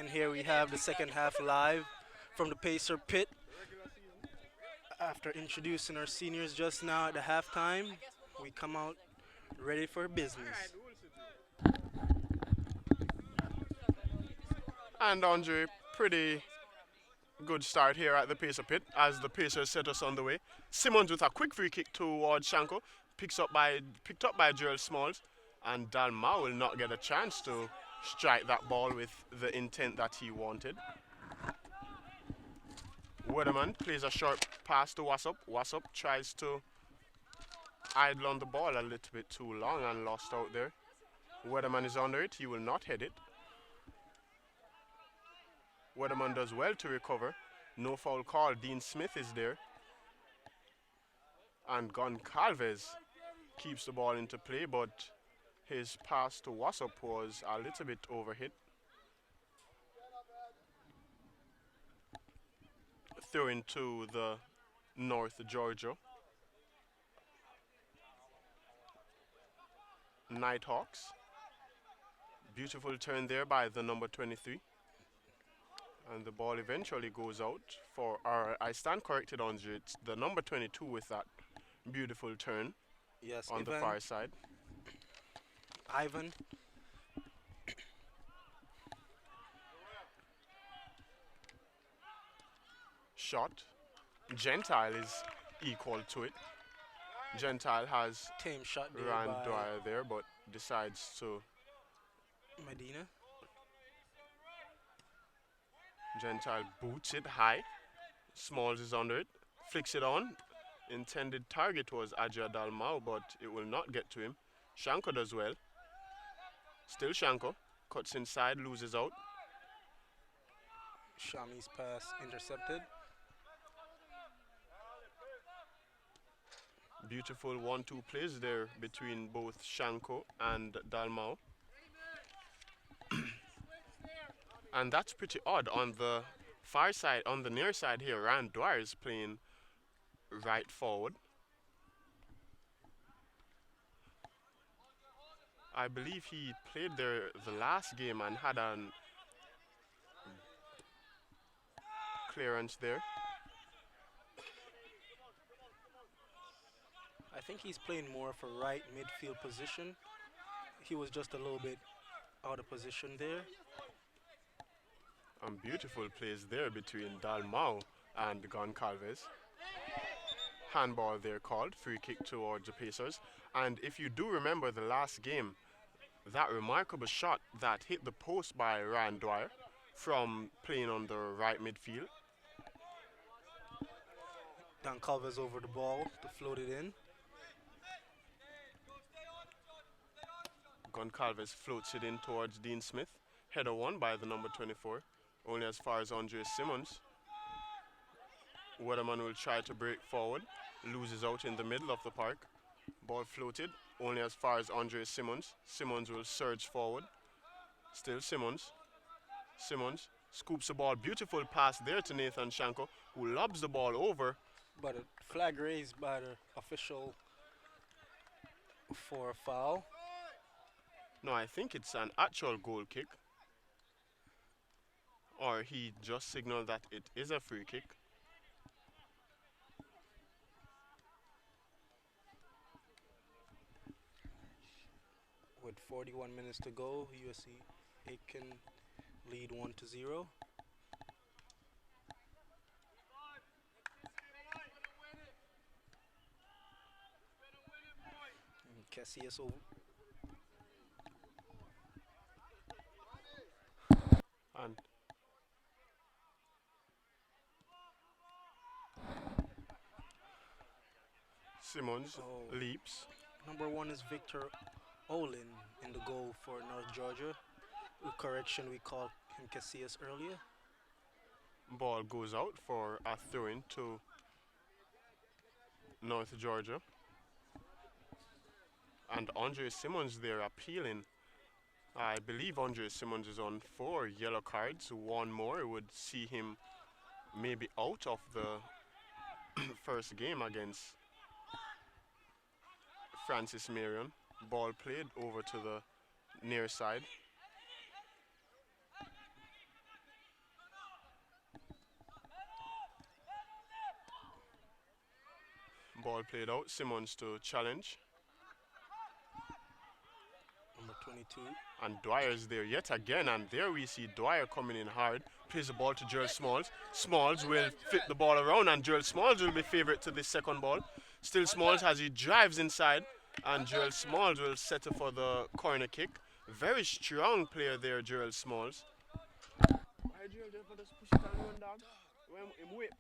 And here we have the second half live from the Pacer pit. After introducing our seniors just now at the halftime, we come out ready for business. And Andre, pretty good start here at the Pacer pit as the Pacers set us on the way. Simmons with a quick free kick towards Shanko, picked up by Gerald Smalls, and Dalmau will not get a chance to strike that ball with the intent that he wanted. Weatherman plays a short pass to Wassop. Wassop tries to idle on the ball a little bit too long and lost out there. Weatherman is under it. He will not head it. Weatherman does well to recover. No foul call. Dean Smith is there. And Goncalves keeps the ball into play, but his pass to Wassop was a little bit overhit. Throw into the North Georgia Nighthawks. Beautiful turn there by the number 23. And the ball eventually goes out for, or I stand corrected, Andre, it's the number 22 with that beautiful turn Yes, on the far side. Ivan. Shot. Gentile is equal to it. Gentile has Tame shot there Rand by Dwyer there, but decides to. Medina. Gentile boots it high. Smalls is under it. Flicks it on. Intended target was Aja Dalmau, but it will not get to him. Shanko does well. Still Shanko. Cuts inside, loses out. Shami's pass intercepted. Beautiful 1-2 plays there between both Shanko and Dalmau. And that's pretty odd. On the far side, on the near side here, Rand Dwyer is playing right forward. I believe he played there the last game and had an clearance there. I think he's playing more of a right midfield position. He was just a little bit out of position there. And beautiful plays there between Dalmau and Goncalves. Handball there called, free kick towards the Pacers. And if you do remember the last game, that remarkable shot that hit the post by Ryan Dwyer from playing on the right midfield. Goncalves over the ball to float it in. Goncalves floats it in towards Dean Smith. Header won by the number 24. Only as far as Andre Simmons. Weatherman will try to break forward. Loses out in the middle of the park. Ball floated. Only as far as Andre Simmons. Simmons will surge forward. Still Simmons. Simmons scoops the ball. Beautiful pass there to Nathan Shanko, who lobs the ball over. But a flag raised by the official for a foul. No, I think it's an actual goal kick. Or he just signaled that it is a free kick. With 41 minutes to go, USC Aiken lead 1-0. Cassius over. And Simmons leaps. Number 1 is Victor Olin in the goal for North Georgia. With correction, we called him Cassius earlier. Ball goes out for a throw-in to North Georgia. And Andre Simmons there appealing. I believe Andre Simmons is on 4 yellow cards. One more would see him maybe out of the first game against Francis Marion. Ball played over to the near side. Ball played out. Simmons to challenge. Number 22. And Dwyer's there yet again. And there we see Dwyer coming in hard. Plays the ball to Gerald Smalls. Smalls will flip the ball around, and Gerald Smalls will be favorite to this second ball. Still Smalls as he drives inside, and Gerald Smalls will settle for the corner kick. Very strong player there, Gerald Smalls. Why Gerald just push it and run, dog? When him wait,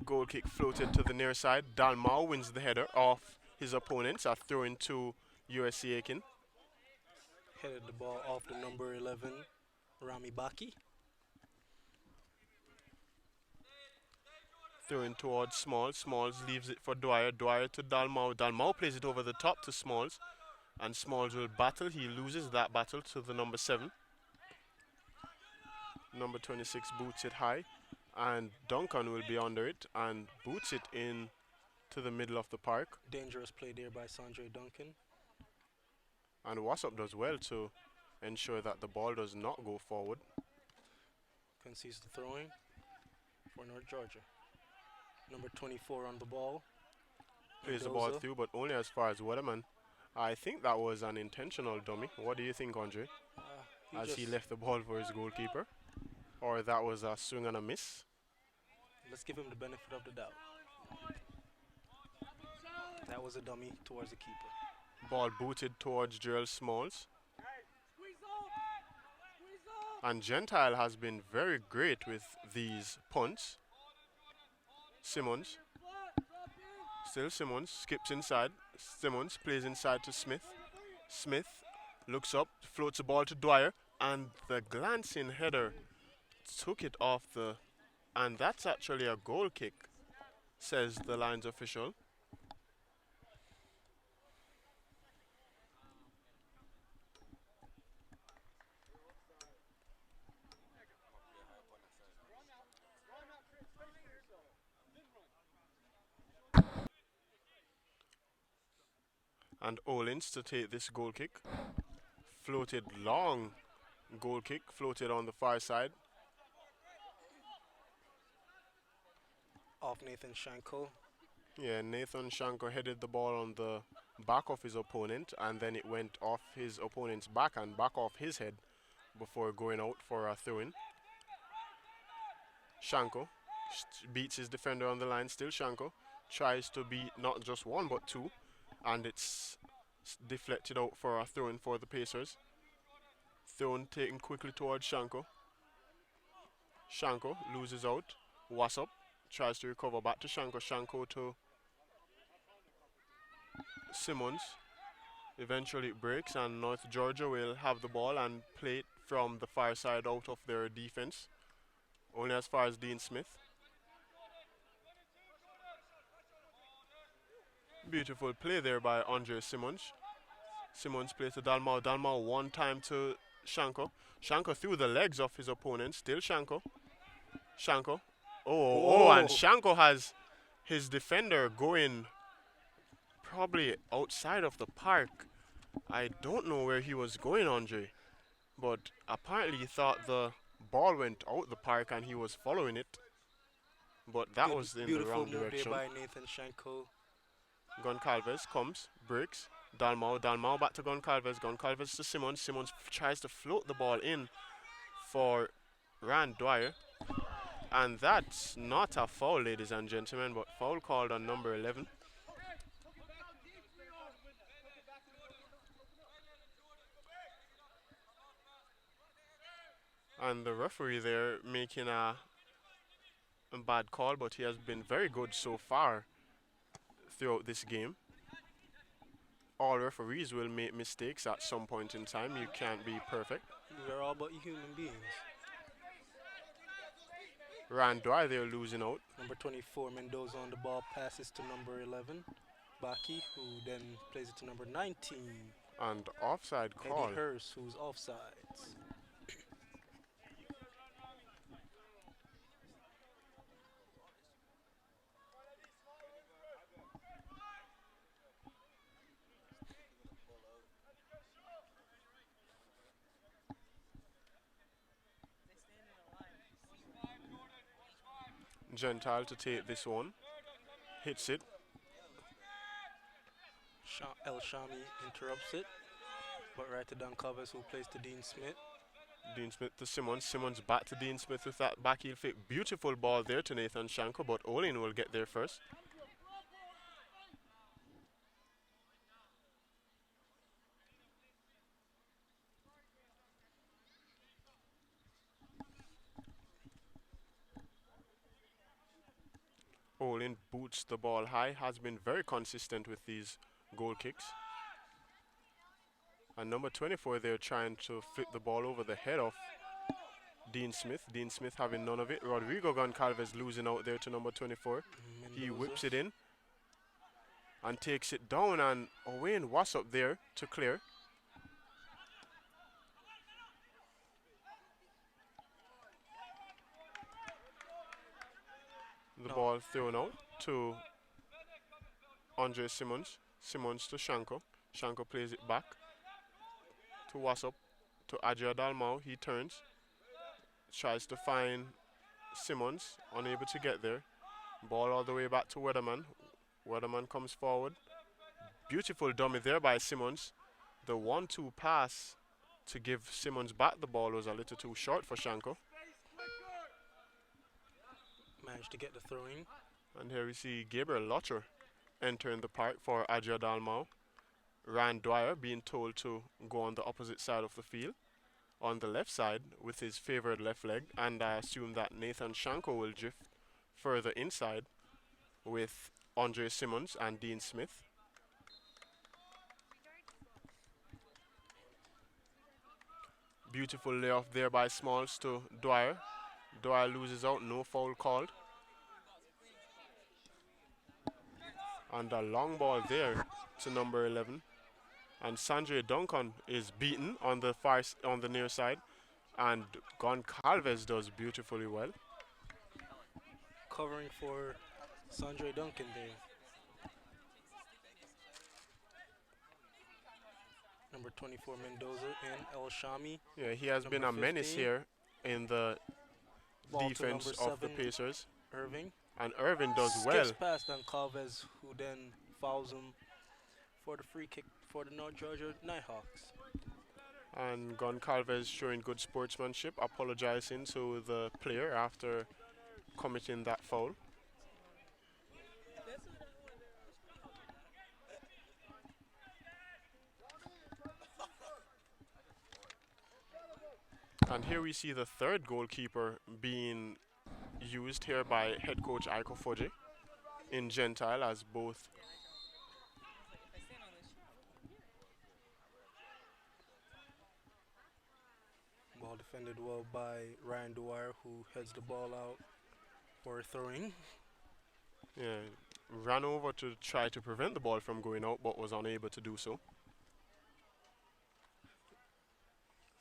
goal kick floated to the near side. Dalmau wins the header off his opponents. A throw into USC Aiken. Headed the ball off the number 11, Rami Baki. Throw in towards Smalls. Smalls leaves it for Dwyer. Dwyer to Dalmau. Dalmau plays it over the top to Smalls. And Smalls will battle. He loses that battle to the number 7. Number 26 boots it high. And Duncan will be under it and boots it in to the middle of the park. Dangerous play there by Sandre Duncan. And Wassop does well to ensure that the ball does not go forward. Concedes the throwing for North Georgia. Number 24 on the ball. Plays the ball through, but only as far as Weatherman. I think that was an intentional dummy. What do you think, Andre? As he left the ball for his goalkeeper? Or that was a swing and a miss? Let's give him the benefit of the doubt. That was a dummy towards the keeper. Ball booted towards Gerald Smalls. And Gentile has been very great with these punts. Simmons. Still Simmons. Skips inside. Simmons plays inside to Smith. Smith looks up, floats the ball to Dwyer. And the glancing header took it off the... And that's actually a goal kick, says the Lions official. And Olins to take this goal kick. Floated long goal kick, floated on the far side. Off Nathan Shanko. Yeah, Nathan Shanko headed the ball on the back of his opponent, and then it went off his opponent's back and back off his head before going out for a throw-in. Shanko beats his defender on the line. Still Shanko tries to beat not just one but two, and it's deflected out for a throw-in for the Pacers. Throw-in taken quickly towards Shanko. Shanko loses out. Wassop tries to recover back to Shanko. Shanko to Simmons. Eventually it breaks, and North Georgia will have the ball and play it from the far side out of their defense. Only as far as Dean Smith. Beautiful play there by Andre Simmons. Simmons plays to Dalmau. Dalmau one time to Shanko. Shanko through the legs of his opponent. Still Shanko. Shanko. And Shanko has his defender going probably outside of the park. I don't know where he was going, Andre, but apparently he thought the ball went out the park and he was following it, but that was in the wrong direction. Beautiful move there by Nathan Shanko. Goncalves comes, breaks. Dalmau back to Goncalves. Goncalves to Simmons. Simmons tries to float the ball in for Rand Dwyer. And that's not a foul, ladies and gentlemen, but foul called on number 11. And the referee there making a a bad call, but he has been very good so far throughout this game. All referees will make mistakes at some point in time. You can't be perfect. We're all but human beings. Randoi, they're losing out. Number 24, Mendoza on the ball, passes to number 11, Baki, who then plays it to number 19, And offside Eddie call. Hurst, who's offsides. Gentile to take this one. Hits it. El Shami interrupts it, but right to Don Covers, who plays to Dean Smith. Dean Smith to Simmons. Simmons back to Dean Smith with that backheel fake. Beautiful ball there to Nathan Shanko, but Olin will get there first. Olin boots the ball high, has been very consistent with these goal kicks. And number 24 there trying to flip the ball over the head of Dean Smith. Dean Smith having none of it. Rodrigo Goncalves losing out there to number 24. He whips it in and takes it down, and Owain was up there to clear. The ball thrown out to Andre Simmons. Simmons to Shanko. Shanko plays it back to Wassop, to Adria Dalmau. He turns, tries to find Simmons, unable to get there. Ball all the way back to Weatherman. Weatherman comes forward. Beautiful dummy there by Simmons. The 1-2 pass to give Simmons back the ball was a little too short for Shanko. Managed to get the throw in. And here we see Gabriel Lotcher entering the park for Adria Dalmau. Ryan Dwyer being told to go on the opposite side of the field, on the left side with his favored left leg, and I assume that Nathan Shanko will drift further inside with Andre Simmons and Dean Smith. Beautiful layoff there by Smalls to Dwyer. Dwyer loses out, no foul called. And a long ball there to number 11. And Sanjay Duncan is beaten on the on the near side, and Goncalves does beautifully well. Covering for Sandre Duncan there. Number 24, Mendoza, and El Shami. Yeah, he has been a Number menace 15. here in the Ball to defense number of the 7, Pacers. Irving. And Irvin does Skips well. past Goncalves, who then fouls him for the free kick for the North Georgia Nighthawks. And Goncalves showing good sportsmanship, apologizing to the player after committing that foul. And here we see the third goalkeeper being used here by head coach Aiko Foje in Gentile, as both Ball defended well by Ryan Dwyer, who heads the ball out for a throwing. yeah, ran over to try to prevent the ball from going out, but was unable to do so.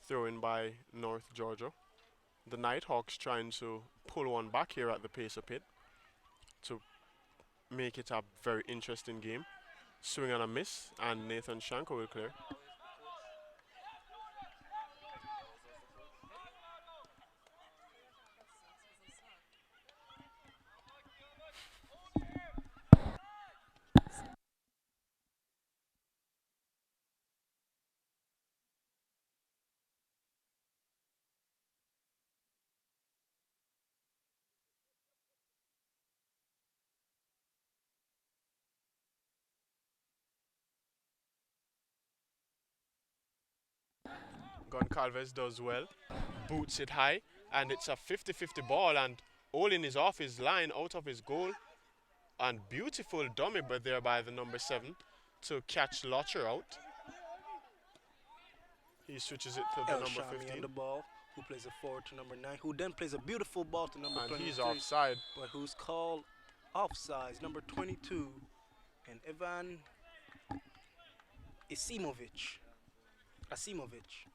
Throw in by North Georgia. The Nighthawks trying to pull one back here at the Pacer pit to make it a very interesting game. Swing and a miss, and Nathan Shanko will clear. Goncalves does well, boots it high, and it's a 50-50 ball, and Olin is off his line, out of his goal. And beautiful dummy but there by the number 7 to catch Lotcher out. He switches it to the El number Shami on 15. the ball, who plays a forward to number 9, who then plays a beautiful ball to number And 23. he's offside. But who's called offsides, number 22, and Ivan Isimovic. Asimovic.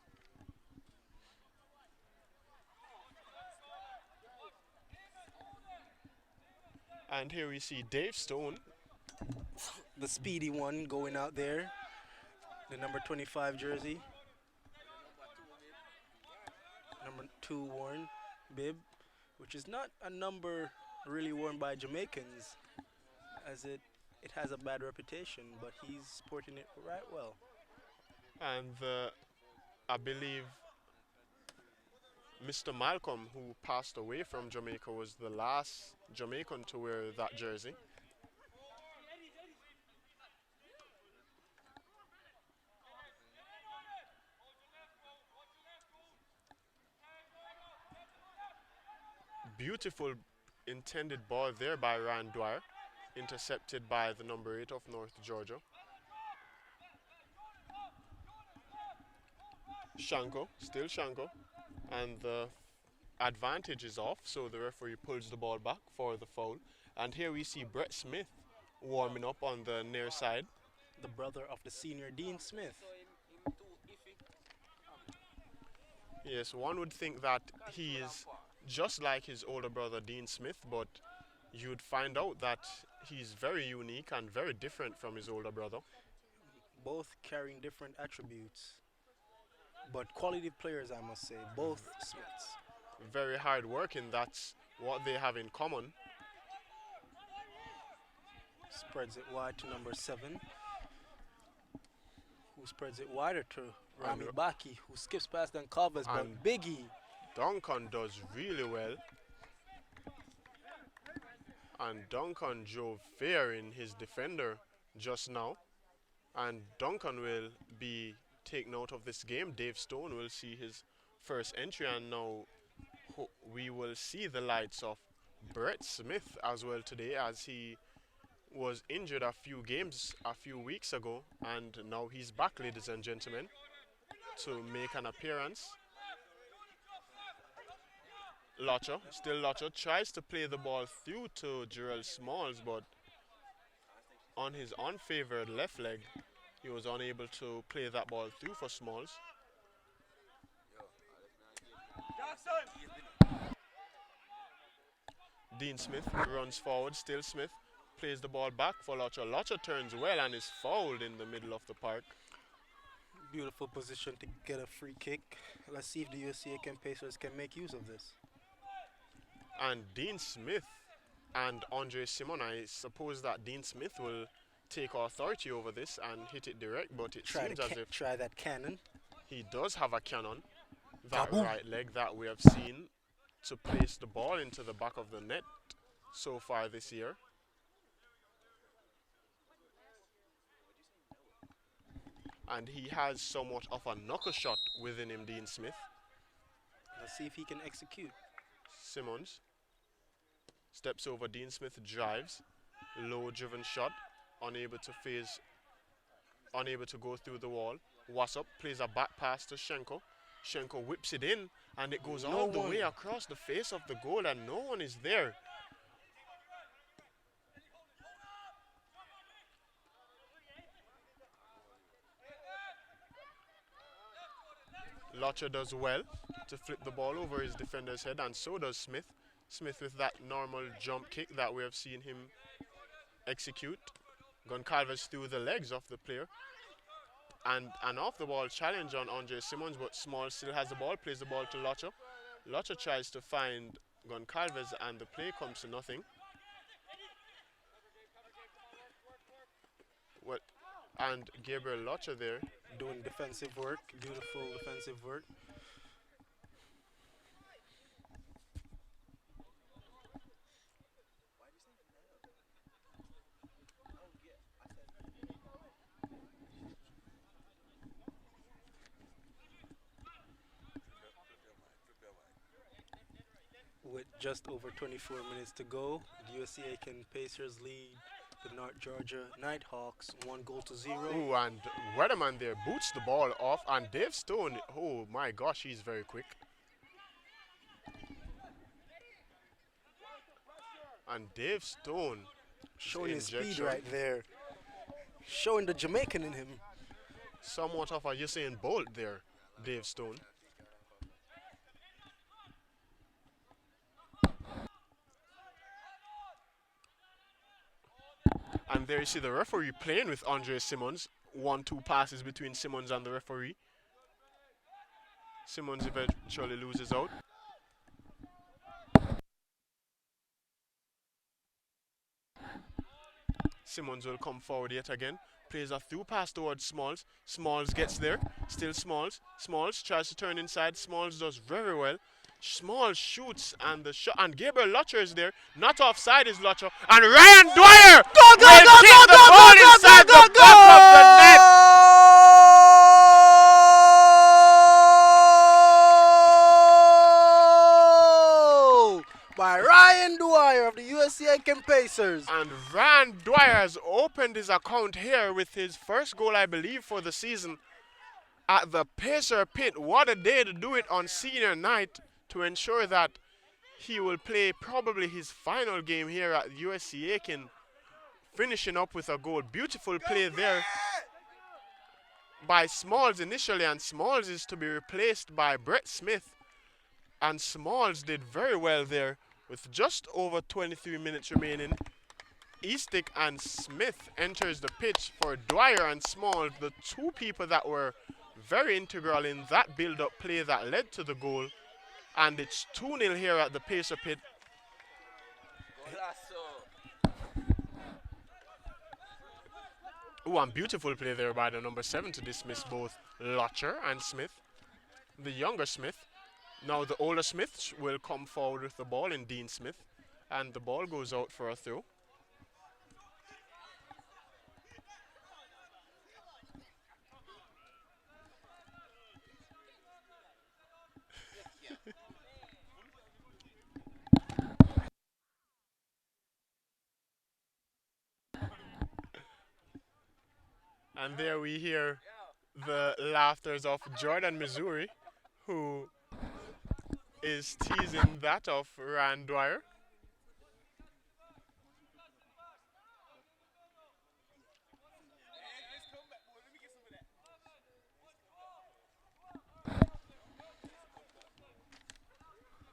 And here we see Dave Stone. The speedy one going out there. The number 25 jersey. Number 2 worn bib, which is not a number really worn by Jamaicans, as it has a bad reputation, but he's sporting it right well. And I believe Mr. Malcolm, who passed away from Jamaica, was the last Jamaican to wear that jersey. Beautiful intended ball there by Ryan Dwyer, intercepted by the number 8 of North Georgia. Shanko, still Shanko, and the advantage is off, so the referee pulls the ball back for the foul. And here we see Brett Smith warming up on the near side. The brother of the senior Dean Smith. Yes, one would think that he is just like his older brother Dean Smith, but you'd find out that he's very unique and very different from his older brother. Both carrying different attributes, but quality players, I must say, both Smiths. Very hard working, that's what they have in common. Spreads it wide to number 7, who spreads it wider to Rami Baki, who skips past Goncalves, but and Biggie. Duncan does really well. And Duncan drove fair in his defender just now. And Duncan will be taken out of this game. Dave Stone will see his first entry, and now we will see the lights of Brett Smith as well today, as he was injured a few weeks ago, and now he's back, ladies and gentlemen, to make an appearance. Still Lotcher, tries to play the ball through to Jarrell Smalls, but on his unfavored left leg, he was unable to play that ball through for Smalls. Dean Smith runs forward, still Smith, plays the ball back for Lotcher. Lotcher turns well and is fouled in the middle of the park. Beautiful position to get a free kick. Let's see if the USC Aiken Pacers can make use of this. And Dean Smith and Andre Simon, I suppose that Dean Smith will take authority over this and hit it direct, but it seems as if try that cannon. he does have a cannon, that Kaboom. right leg that we have seen to place the ball into the back of the net so far this year. And he has somewhat of a knuckle shot within him, Dean Smith. Let's see if he can execute. Simmons steps over Dean Smith, drives, low driven shot, unable to go through the wall. Wassop plays a back pass to Shenko. Shenko whips it in, and it goes all the way across the face of the goal, and no one is there. Lotcher does well to flip the ball over his defender's head, and so does Smith. Smith with that normal jump kick that we have seen him execute. Goncalves through the legs of the player. And an off-the-ball challenge on Andre Simmons, but Small still has the ball, plays the ball to Lotcher. Lotcher tries to find Goncalves, and the play comes to nothing. And Gabriel Lotcher there doing defensive work, beautiful defensive work. With Just over 24 minutes to go. The USC Aiken Pacers lead the North Georgia Nighthawks 1 goal to 0. Ooh, and Weatherman there boots the ball off, and Dave Stone, oh my gosh, he's very quick. And Dave Stone Showing his speed injection, right there. Showing the Jamaican in him. somewhat of a Usain Bolt there, Dave Stone. And there you see the referee playing with Andre Simmons. 1-2 passes between Simmons and the referee. Simmons eventually loses out. Simmons will come forward yet again. Plays a through pass towards Smalls. Smalls gets there. Still Smalls. Smalls tries to turn inside. Smalls does very well. Smalls shoots and the shot, and Gabriel Lutcher is there. Not offside is Lutcher. And Ryan Dwyer will kick the ball inside the back of the net. By Ryan Dwyer of the USC Aiken Pacers. And Ryan Dwyer has opened his account here with his first goal, I believe, for the season at the Pacer Pit. What a day to do it on senior night to ensure that he will play probably his final game here at USC Aiken, finishing up with a goal. Beautiful play there by Smalls initially, and Smalls is to be replaced by Brett Smith. And Smalls did very well there with just over 23 minutes remaining. Eastick and Smith enters the pitch for Dwyer and Smalls, the two people that were very integral in that build-up play that led to the goal. And it's 2-0 here at the Pacer Pit. Ooh, and beautiful play there by the number 7 to dismiss both Lutcher and Smith. The younger Smith. Now the older Smith will come forward with the ball in Dean Smith. And the ball goes out for a throw. And there we hear the laughters of Jordan Missouri, who is teasing that of Rand Dwyer.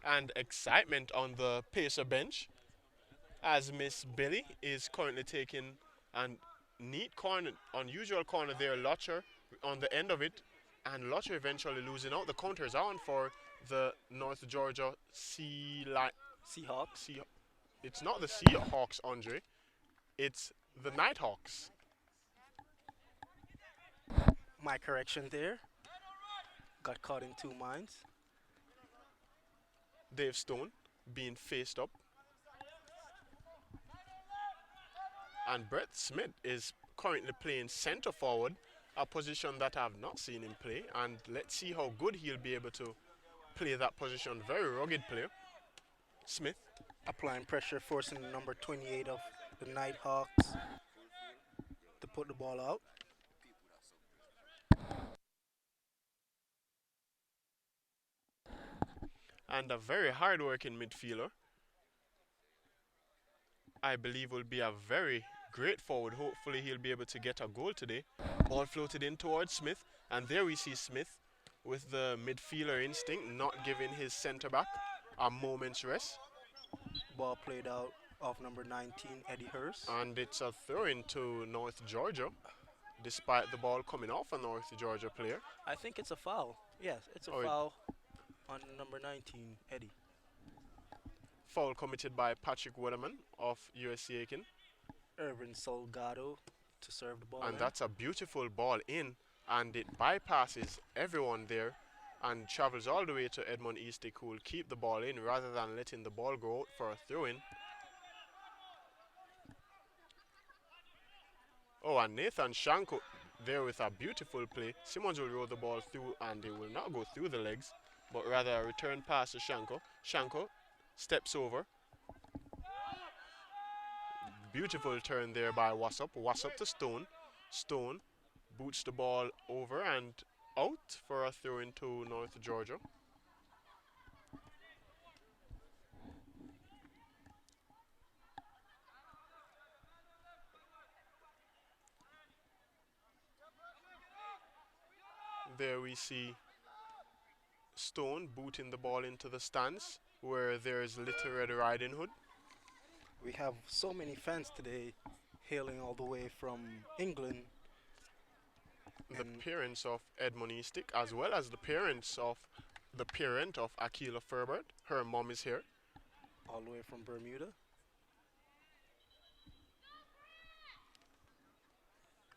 And excitement on the Pacer bench as Miss Billy is currently taking a neat corner, unusual corner there, Lutcher on the end of it, and Lutcher eventually losing out. The counter is on for the North Georgia Seahawks. It's not the Seahawks, Andre. It's the Nighthawks. My correction there. Got caught in two minds. Dave Stone being faced up. And Brett Smith is currently playing center forward, a position that I have not seen him play. And let's see how good he'll be able to play that position. Very rugged player. Smith. Applying pressure, forcing the number 28 of the Nighthawks to put the ball out. And a very hard-working midfielder. I believe will be a very great forward. Hopefully he'll be able to get a goal today. Ball floated in towards Smith, and there we see Smith with the midfielder instinct, not giving his centre back a moment's rest. Ball played out of number 19, Eddie Hurst. And it's a throw-in to North Georgia, despite the ball coming off a North Georgia player. I think it's a foul. Yes, it's a foul on number 19, Eddie. Foul committed by Patrick Weatherman of USC Aiken. Urban Salgado to serve the ball. And that's a beautiful ball in, and it bypasses everyone there and travels all the way to Edmund Eastick, who will keep the ball in rather than letting the ball go out for a throw-in. Oh, and Nathan Shanko there with a beautiful play. Simmons will roll the ball through, and it will not go through the legs, but rather a return pass to Shanko. Shanko steps over. Beautiful turn there by Wassop. Wassop to Stone. Stone boots the ball over and out for a throw into North Georgia. There we see Stone booting the ball into the stands where there's Little Red Riding Hood. We have so many fans today hailing all the way from England The and parents of Edmund Eastick, as well as the parent of Akila Ferbert. Her mom is here. all the way from Bermuda.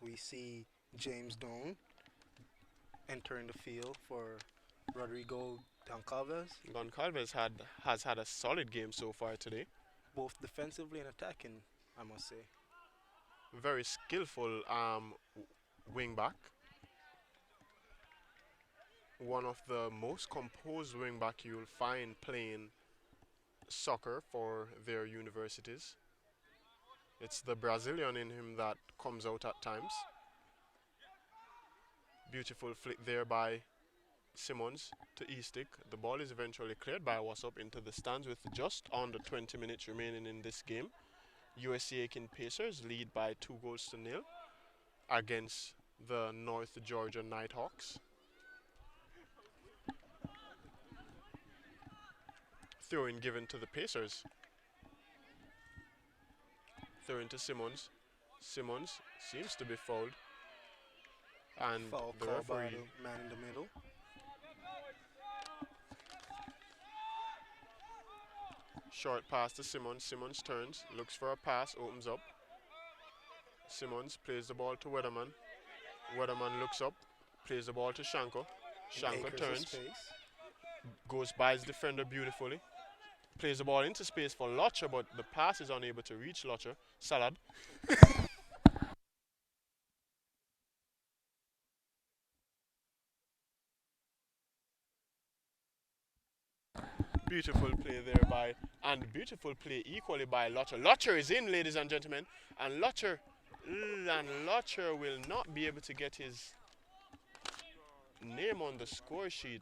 We see James Doan entering the field for Rodrigo Goncalves, Goncalves has had a solid game so far today. both defensively and attacking, I must say. Very skillful wing back. One of the most composed wing back you'll find playing soccer for their universities. It's the Brazilian in him that comes out at times. Beautiful flick there by Simmons to Eastick. The ball is eventually cleared by Wassop into the stands with just under 20 minutes remaining in this game. USC Aiken Pacers lead by 2 goals to 0 against the North Georgia Nighthawks. Throw in given to the Pacers. Throw into Simmons. Simmons seems to be fouled. And Foul the call by referee the man in the middle. short pass to Simmons. Simmons turns, looks for a pass, opens up. Simmons plays the ball to Weatherman. Weatherman looks up, plays the ball to Shanko. Shanko Acres of turns, space. goes by his defender beautifully. Plays the ball into space for Lotcher, but the pass is unable to reach Lotcher. Salad. Beautiful play there and beautiful play equally by Lotcher. Lotcher is in, ladies and gentlemen, and Lotcher will not be able to get his name on the score sheet.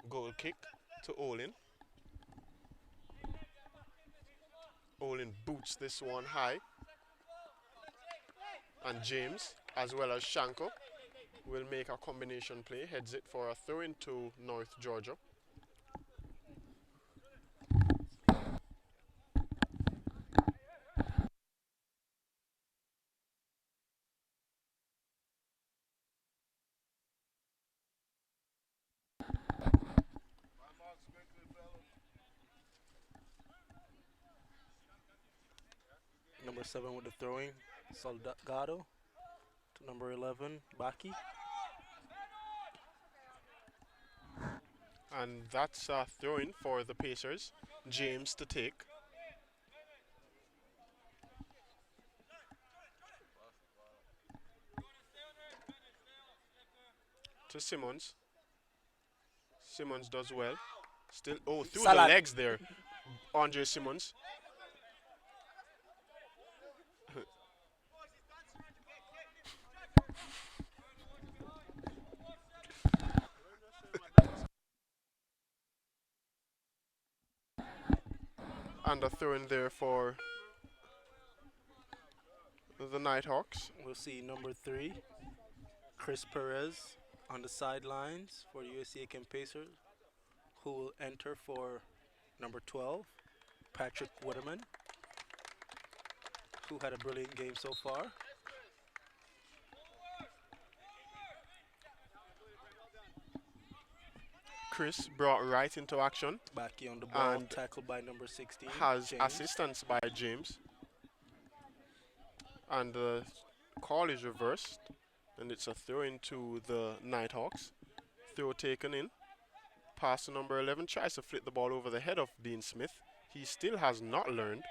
Goal kick to Olin. Olin boots this one high. And James, as well as Shanko, will make a combination play, heads it for a throw into North Georgia. Number 7 with the throwing, Salgado. To number 11, Baki. And that's a throw-in for the Pacers. James to take. To Simmons. Simmons does well. Still, through the Salad. legs there. Andre Simmons. And a throw in there for the Nighthawks. We'll see number 3, Chris Perez on the sidelines for the USC Aiken Pacers, who will enter for number 12, Patrick Waterman, who had a brilliant game so far. Chris brought right into action. Baki on the ball, And tackled by number 16, Has James. assistance by James. And the call is reversed. And it's a throw into the Nighthawks. Throw taken in. Pass to number 11. Tries to flip the ball over the head of Dean Smith. He still has not learned.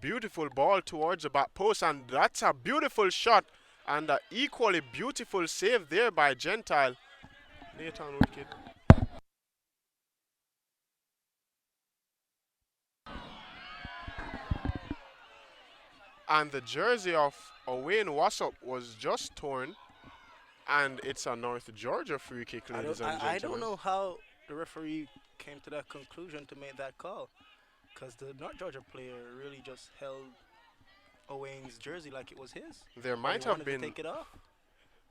beautiful ball towards the back post, and that's a beautiful shot and an equally beautiful save there by Gentile. Nathan Wicked. And the jersey of Owain Wassop was just torn, and it's a North Georgia free kick, ladies and I don't gentlemen. know how the referee came to that conclusion to make that call, because the North Georgia player really just held Owain's jersey like it was his, There but he might have wanted to been, take it off.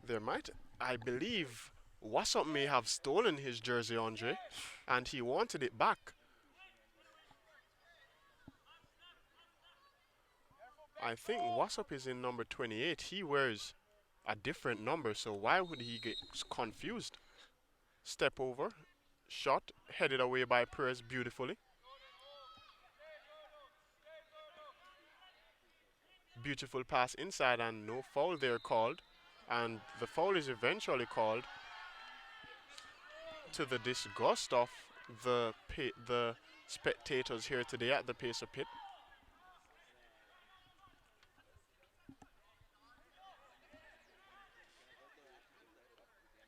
there might, I believe, Wassop may have stolen his jersey, Andre, and he wanted it back. I think Wassop is in number 28. He wears a different number, so why would he get confused? Step over, shot, headed away by Perez beautifully. Beautiful pass inside and no foul there called. And the foul is eventually called to the disgust of the spectators here today at the Pacer Pit.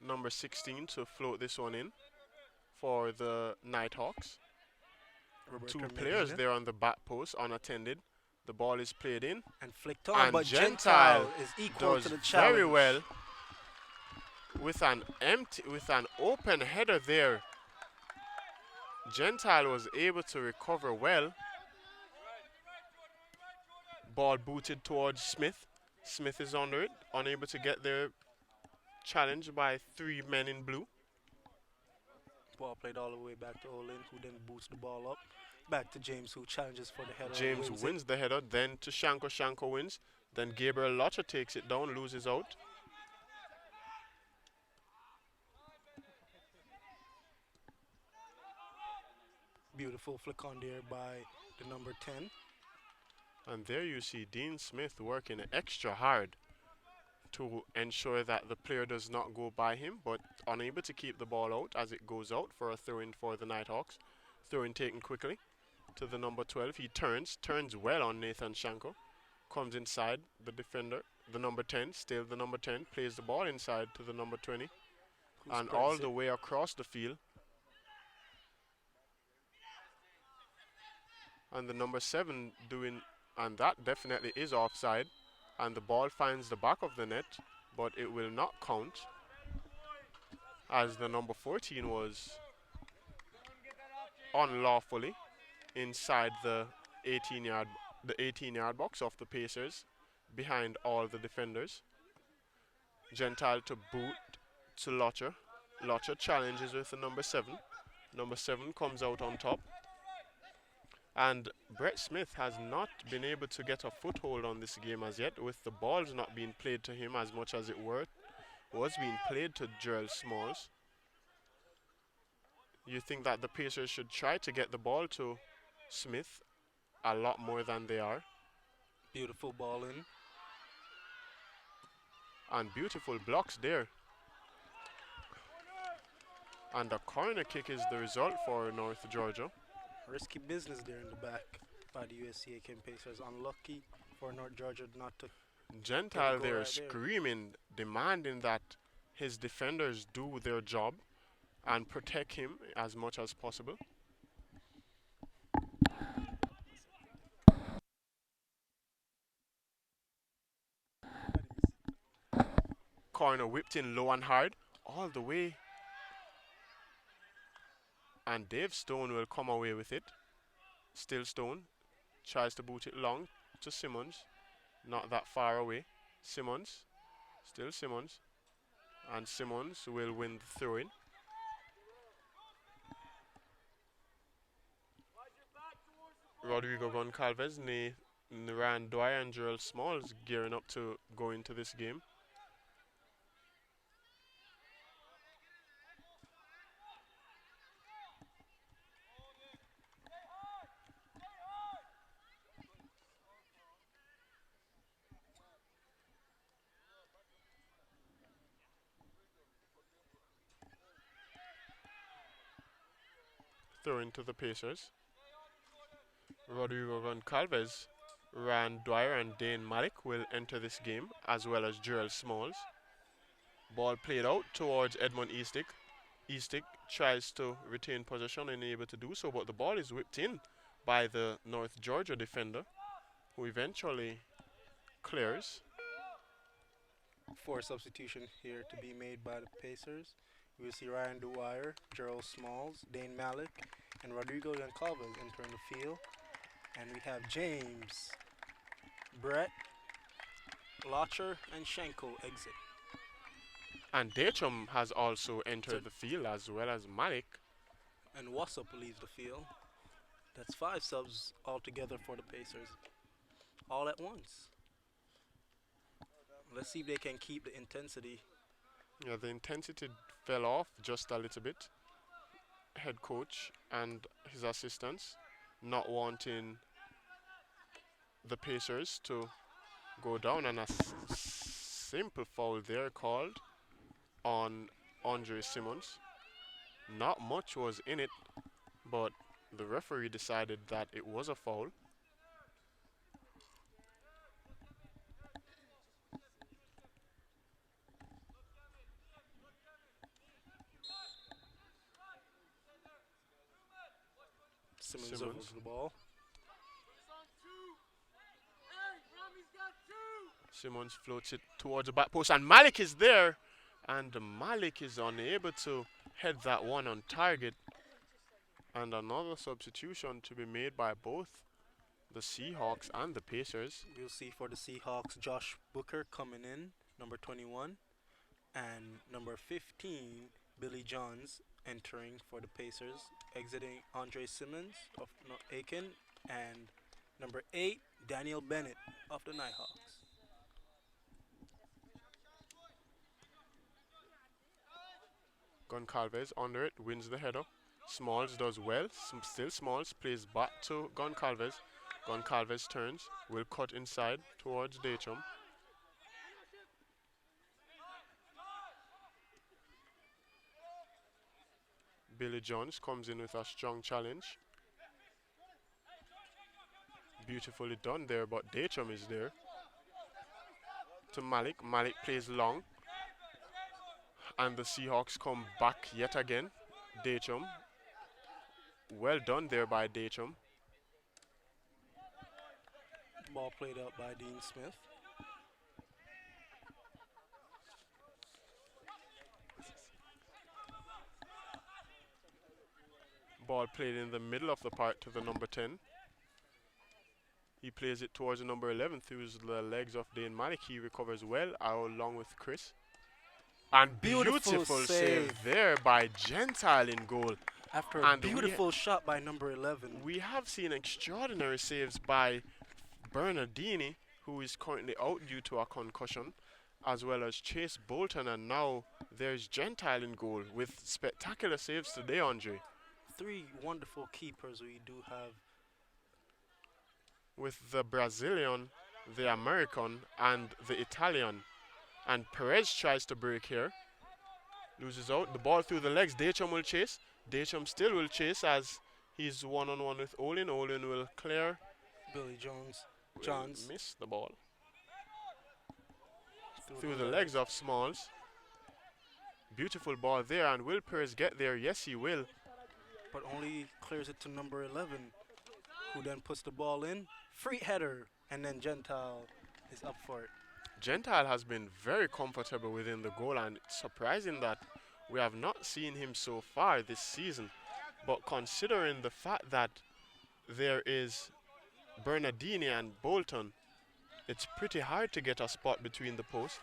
Number 16 to float this one in for the Nighthawks. Roberto Two players Medina there on the back post unattended. The ball is played in, and flicked on, and but Gentile Gentile is equal does to the challenge. very well with an open header there. Gentile was able to recover well. Ball booted towards Smith. Smith is under it, unable to get there, challenged by three men in blue. Ball played all the way back to Olin, who then boots the ball up. Back to James, who challenges for the header. James and wins the header, then to Shanko. Shanko wins. Then Gabriel Locher takes it down, loses out. Beautiful flick on there by the number 10. And there you see Dean Smith working extra hard to ensure that the player does not go by him, but unable to keep the ball out as it goes out for a throw-in for the Nighthawks. Throw-in taken quickly to the number 12. He turns well on Nathan Shanko. Comes inside the defender, the number 10, still the number 10, plays the ball inside to the number 20. And all the way across the field. And the number 7 doing, and that definitely is offside. And the ball finds the back of the net, but it will not count, as the number 14 was unlawfully inside the 18-yard box of the Pacers, behind all the defenders. Gentile to boot to Locher. Locher challenges with the number 7. Number 7 comes out on top. And Brett Smith has not been able to get a foothold on this game as yet, with the balls not being played to him as much as it was being played to Gerald Smalls. You think that the Pacers should try to get the ball to Smith a lot more than they are. Beautiful ball in. And beautiful blocks there. And a corner kick is the result for North Georgia. Risky business there in the back by the USC Aiken Pacers. Unlucky for North Georgia not to. Gentile goal there right there. screaming, demanding that his defenders do their job and protect him as much as possible. Corner whipped in low and hard, all the way. And Dave Stone will come away with it. Still Stone tries to boot it long to Simmons. Not that far away. Simmons, still Simmons. And Simmons will win the throw-in. Rodrigo Goncalves, Naran Dwyer and Gerald Smalls gearing up to go into this game. Throw into the Pacers. Rodrigo Goncalves Ryan Dwyer and Dane Malik will enter this game, as well as Jarrell Smalls. Ball played out towards Edmund Eastick. Eastick tries to retain possession and able to do so, but the ball is whipped in by the North Georgia defender, who eventually clears. For substitution here to be made by the Pacers, we will see Ryan Dwyer, Gerald Smalls, Dane Malik, and Rodrigo Yancalves entering the field. And we have James, Brett, Lotcher, and Shenko exit. And Dachum has also So- entered the field, as well as Malik. And Wassup leaves the field. That's 5 subs altogether for the Pacers, all at once. Let's see if they can keep the intensity. Yeah, the intensity fell off just a little bit. Head coach and his assistants not wanting the Pacers to go down, and a simple foul there called on Andre Simmons. Not much was in it, but the referee decided that it was a foul. Simmons Simmons. over the ball. Simmons floats it towards the back post, and Malik is there, and Malik is unable to head that one on target. And another substitution to be made by both the Seahawks and the Pacers. We'll see for the Seahawks, Josh Booker coming in, number 21, and number 15, Billy Johns entering for the Pacers, exiting Andre Simmons of Aiken, and number 8, Daniel Bennett of the Nighthawks. Goncalves under it, wins the header. Smalls does well, still Smalls plays back to Goncalves. Goncalves turns, will cut inside towards Dachum. Billy Jones comes in with a strong challenge. Beautifully done there, but Dachum is there. To Malik. Malik plays long. And the Seahawks come back yet again. Dachum. Well done there by Dachum. Ball played out by Dean Smith. Ball played in the middle of the park to the number 10. He plays it towards the number 11 through the legs of Dane Malik. He recovers well along with Chris. And beautiful save there by Gentile in goal. After a And beautiful shot by number 11. We have seen extraordinary saves by Bernardini, who is currently out due to a concussion, as well as Chase Bolton, and now there's Gentile in goal with spectacular saves today, Andre. 3 wonderful keepers we do have. With the Brazilian, the American, and the Italian. And Perez tries to break here. Loses out. The ball through the legs. Dachum will chase. Dachum still will chase as he's one-on-one with Olin. Olin will clear. Billy Jones. Will Johns. miss the ball. Through the legs of Smalls. Beautiful ball there. And will Perez get there? Yes, he will. But only clears it to number 11, who then puts the ball in. Free header. And then Gentile is up for it. Gentile has been very comfortable within the goal, and it's surprising that we have not seen him so far this season. But considering the fact that there is Bernardini and Bolton, it's pretty hard to get a spot between the posts.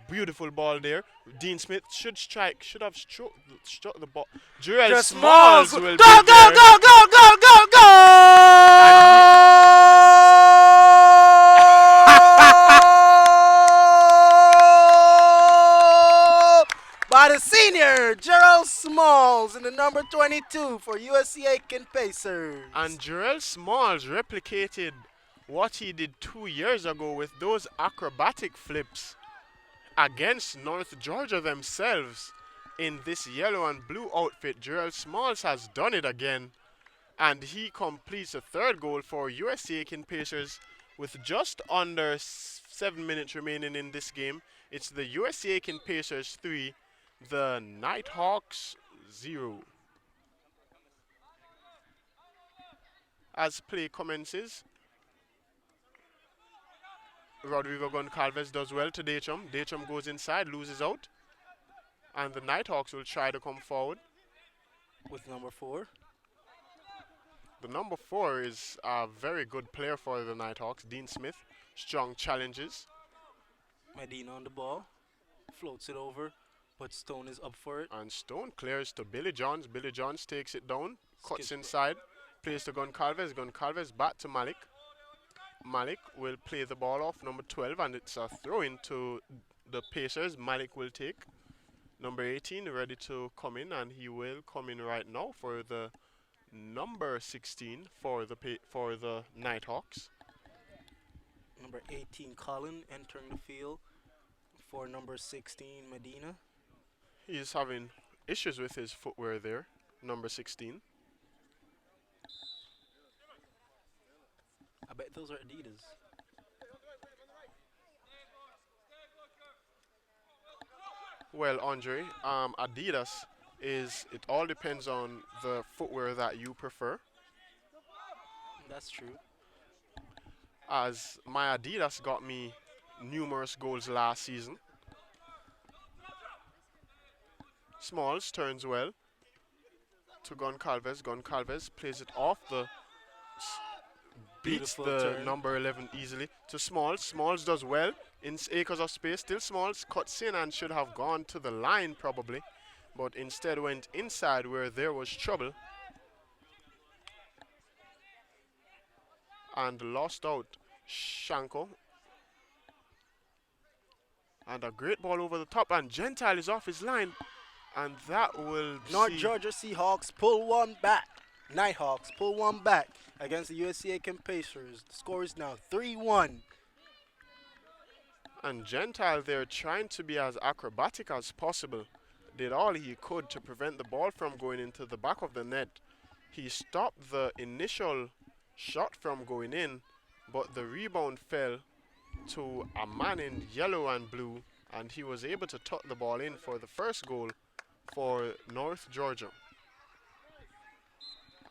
Beautiful ball there. Dean Smith should strike, should have struck the ball. Jarrell Smalls will be go, there. By the senior, Gerald Smalls in the number 22 for USC Aiken Pacers. And Jarrell Smalls replicated what he did 2 years ago with those acrobatic flips against North Georgia themselves in this yellow and blue outfit. Jarrell Smalls has done it again, and he completes a 3rd goal for USC Aiken Pacers With just under 7 minutes remaining in this game, it's the USC Aiken Pacers 3, the Nighthawks 0. As play commences, Rodrigo Goncalves does well to Dachum. Dachum goes inside, loses out, and the Nighthawks will try to come forward. With number 4. The number 4 is a very good player for the Nighthawks, Dean Smith. Strong challenges. Medina on the ball. Floats it over, but Stone is up for it. And Stone clears to Billy Johns. Billy Johns takes it down, cuts Skips inside, plays to Goncalves. Goncalves back to Malik. Malik will play the ball off number 12, and it's a throw into the Pacers. Malik will take. Number 18 ready to come in, and he will come in right now for the number 16 for the Nighthawks. Number 18, Colin, entering the field for number 16, Medina. He's having issues with his footwear there, number 16. I bet those are Adidas. Well, Andre, Adidas it all depends on the footwear that you prefer. That's true. As my Adidas got me numerous goals last season. Smalls turns well to Goncalves. Goncalves plays it off beats Beautiful the turn. number 11 easily to Smalls. Smalls does well in acres of space. Still Smalls cuts in and should have gone to the line probably, but instead went inside where there was trouble and lost out Shanko. And a great ball over the top, and Gentile is off his line, and that will North see Georgia Seahawks pull one back. Nighthawks pull one back against the USC Aiken Pacers. The score is now 3-1. And Gentile there trying to be as acrobatic as possible. Did all he could to prevent the ball from going into the back of the net. He stopped the initial shot from going in, but the rebound fell to a man in yellow and blue, and he was able to tuck the ball in for the first goal for North Georgia.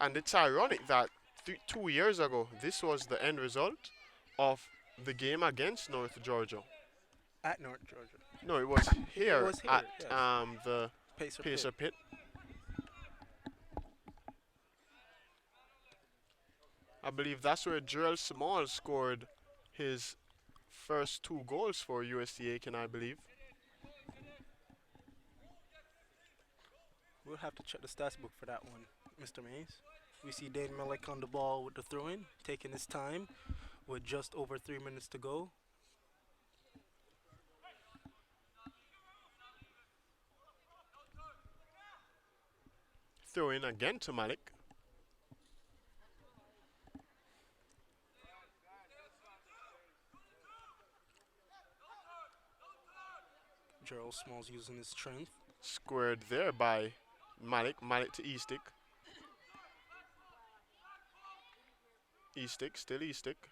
And it's ironic that 2 years ago, this was the end result of the game against North Georgia. At North Georgia. No, it was here, was here, at yes. the Pacer Pacer Pit. Pit. I believe that's where Gerald Small scored his first 2 goals for USC Aiken, I believe. We'll have to check the stats book for that one, Mr. Mays. We see Dane Malik on the ball with the throw-in, taking his time with just over 3 minutes to go. Throw in again to Malik. Gerald Smalls using his strength. Squared there by Malik. Malik to E-stick. E-stick, still E-stick.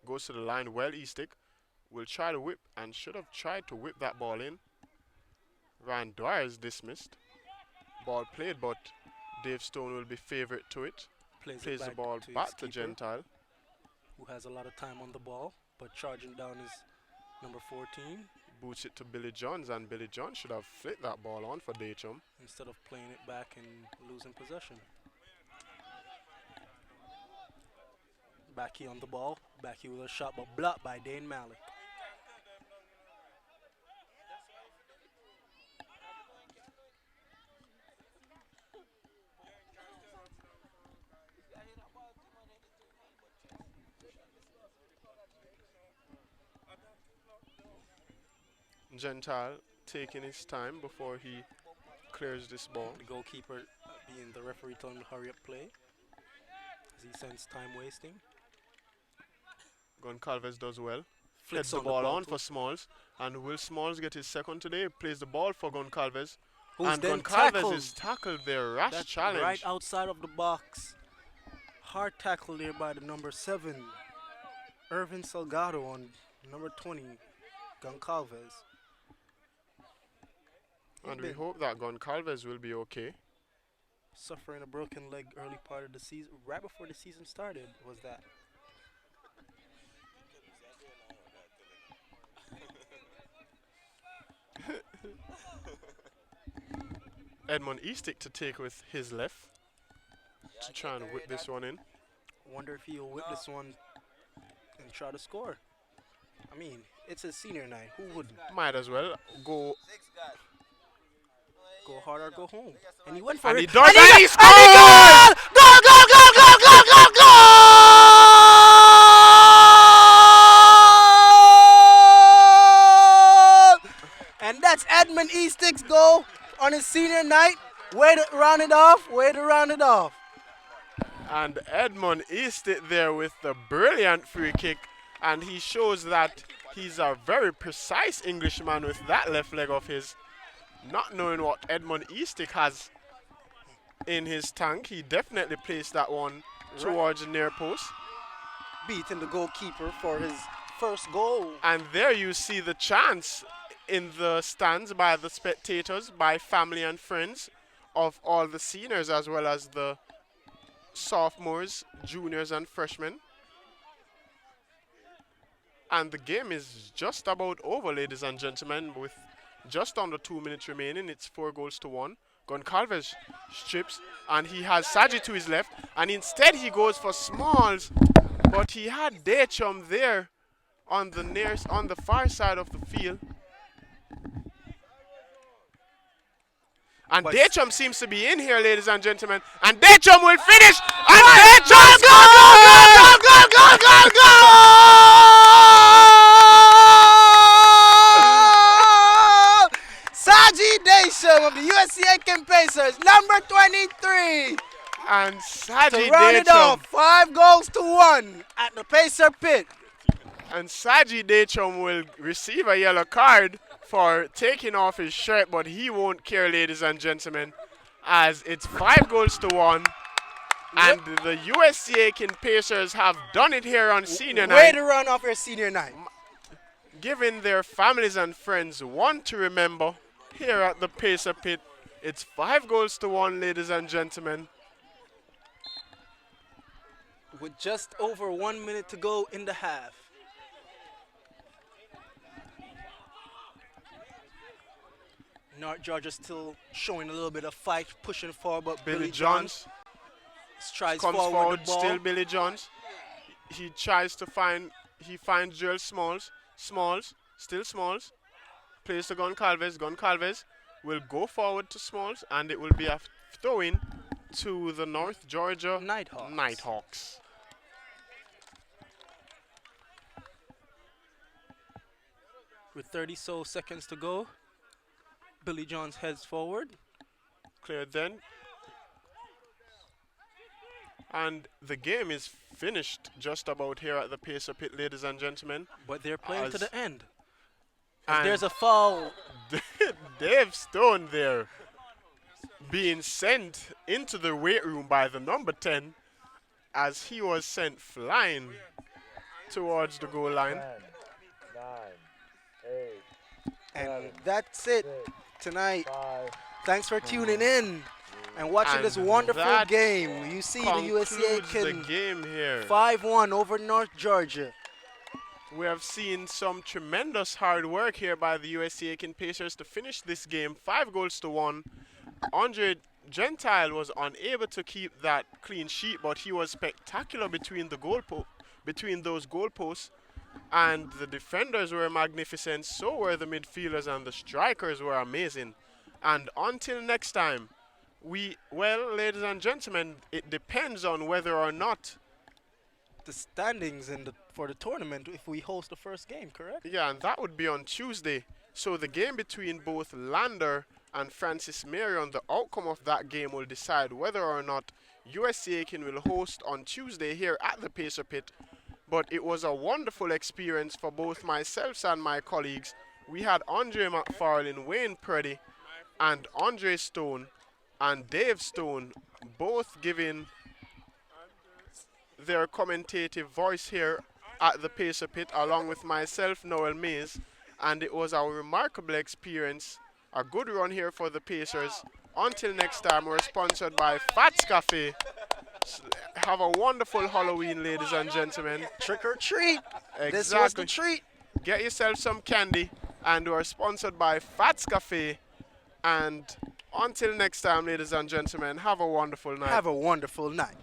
Goes to the line well, E-stick. Will try to whip and should have tried to whip that ball in. Ryan Dwyer is dismissed. Ball played, but Dave Stone will be favorite to it. Plays Plays it the ball his back to keeper, Gentile. who has a lot of time on the ball, but charging down is number 14 Boots it to Billy Johns, and Billy Johns should have flicked that ball on for Dachum. instead of playing it back and losing possession. Backy on the ball. Backy with a shot, but blocked by Dane Malik. Gentile taking his time before he clears this ball. The goalkeeper being the referee telling him to hurry up play as he senses time wasting. Goncalves does well. Flicks Heads the on ball on too. for Smalls. And will Smalls get his second today? Plays the ball for Goncalves. Who's And then Goncalves tackled. is tackled there. Rash That's challenge. right outside of the box. Hard tackle there by the number 7. Irvin Salgado on number 20, Goncalves. He's And we been hope that Goncalves will be okay. suffering a broken leg early part of the season, right before the season started. Was that? Edmond Eastick to take with his left to try and whip this one in. Wonder if he'll whip this one and try to score. I mean, it's his senior night. Who wouldn't? Might as well go. Go hard or go home. And he went for And it. he does, and he And he scores! goal! Goal! Goal! Goal! Goal! Goal! Goal! Goal! And that's Edmund Eastick's goal on his senior night. Way to round it off. Way to round it off. And Edmond Eastick there with the brilliant free kick. And he shows that he's a very precise Englishman with that left leg of his. Not knowing what Edmond Eastick has in his tank, he definitely placed that one towards the near post. Beating the goalkeeper for his first goal. And there you see the chants in the stands by the spectators, by family and friends of all the seniors as well as the sophomores, juniors and freshmen. And the game is just about over, ladies and gentlemen, with just under 2 minutes remaining. It's 4-1. Goncalves strips, and he has Saji to his left, and instead he goes for Smalls, but he had Dechum there on the far side of the field. And But Dechum seems to be in here, ladies and gentlemen, and Dechum will finish, and Dechum scores! Saji Desham of the USC Aiken Pacers, number 23. And To Saji round it off, Dechum, 5-1 at the Pacer pit. and Saji Dechum will receive a yellow card for taking off his shirt, but he won't care, ladies and gentlemen, as it's 5-1. And the USC Aiken Pacers have done it here on senior Way night, to run off your senior night. giving their families and friends one to remember here at the Pacer pit. It's 5-1, ladies and gentlemen. With just over 1 minute to go in the half. North Georgia still showing a little bit of fight, pushing forward, but Billy Johns strides comes forward forward, the ball. still Billy Johns. He tries to find, he finds Joel Smalls. Smalls, still Smalls. Plays to Goncalves. Goncalves will go forward to Smalls, and it will be a throw-in to the North Georgia Nighthawks. Nighthawks. With 30 so seconds to go, Billy Johns heads forward. Cleared then. And the game is finished just about here at the Pacer pit, ladies and gentlemen. But they're playing to As- the end. And There's a foul. Dave Stone there being sent into the weight room by the number 10 as he was sent flying towards the goal line. 10, 9, 8, And that's it tonight. 5, Thanks for tuning in and watching And this wonderful that game. You see the USC Concludes the Aiken game here. 5-1 over North Georgia. We have seen some tremendous hard work here by the USC Aiken Pacers to finish this game 5-1. Andre Gentile was unable to keep that clean sheet, but he was spectacular between those goalposts. And the defenders were magnificent, so were the midfielders, and the strikers were amazing. And until next time, well, ladies and gentlemen, it depends on whether or not. The standings for the tournament if we host the first game, correct? Yeah, and that would be on Tuesday. So the game between both Lander and Francis Marion, the outcome of that game will decide whether or not USC Aiken will host on Tuesday here at the Pacer Pit. But it was a wonderful experience for both myself and my colleagues. We had Andre McFarlane, Wayne Purdy, and Andre Stone, and Dave Stone, both giving their commentative voice here at the Pacer Pit along with myself, Noel Mays, and it was a remarkable experience. A good run here for the Pacers. Until next time, we're sponsored by Fats Cafe. Have a wonderful Halloween, ladies and gentlemen. Trick or treat. Exactly. This was the treat. Get yourself some candy, and we're sponsored by Fats Cafe. And until next time, ladies and gentlemen, have a wonderful night. Have a wonderful night.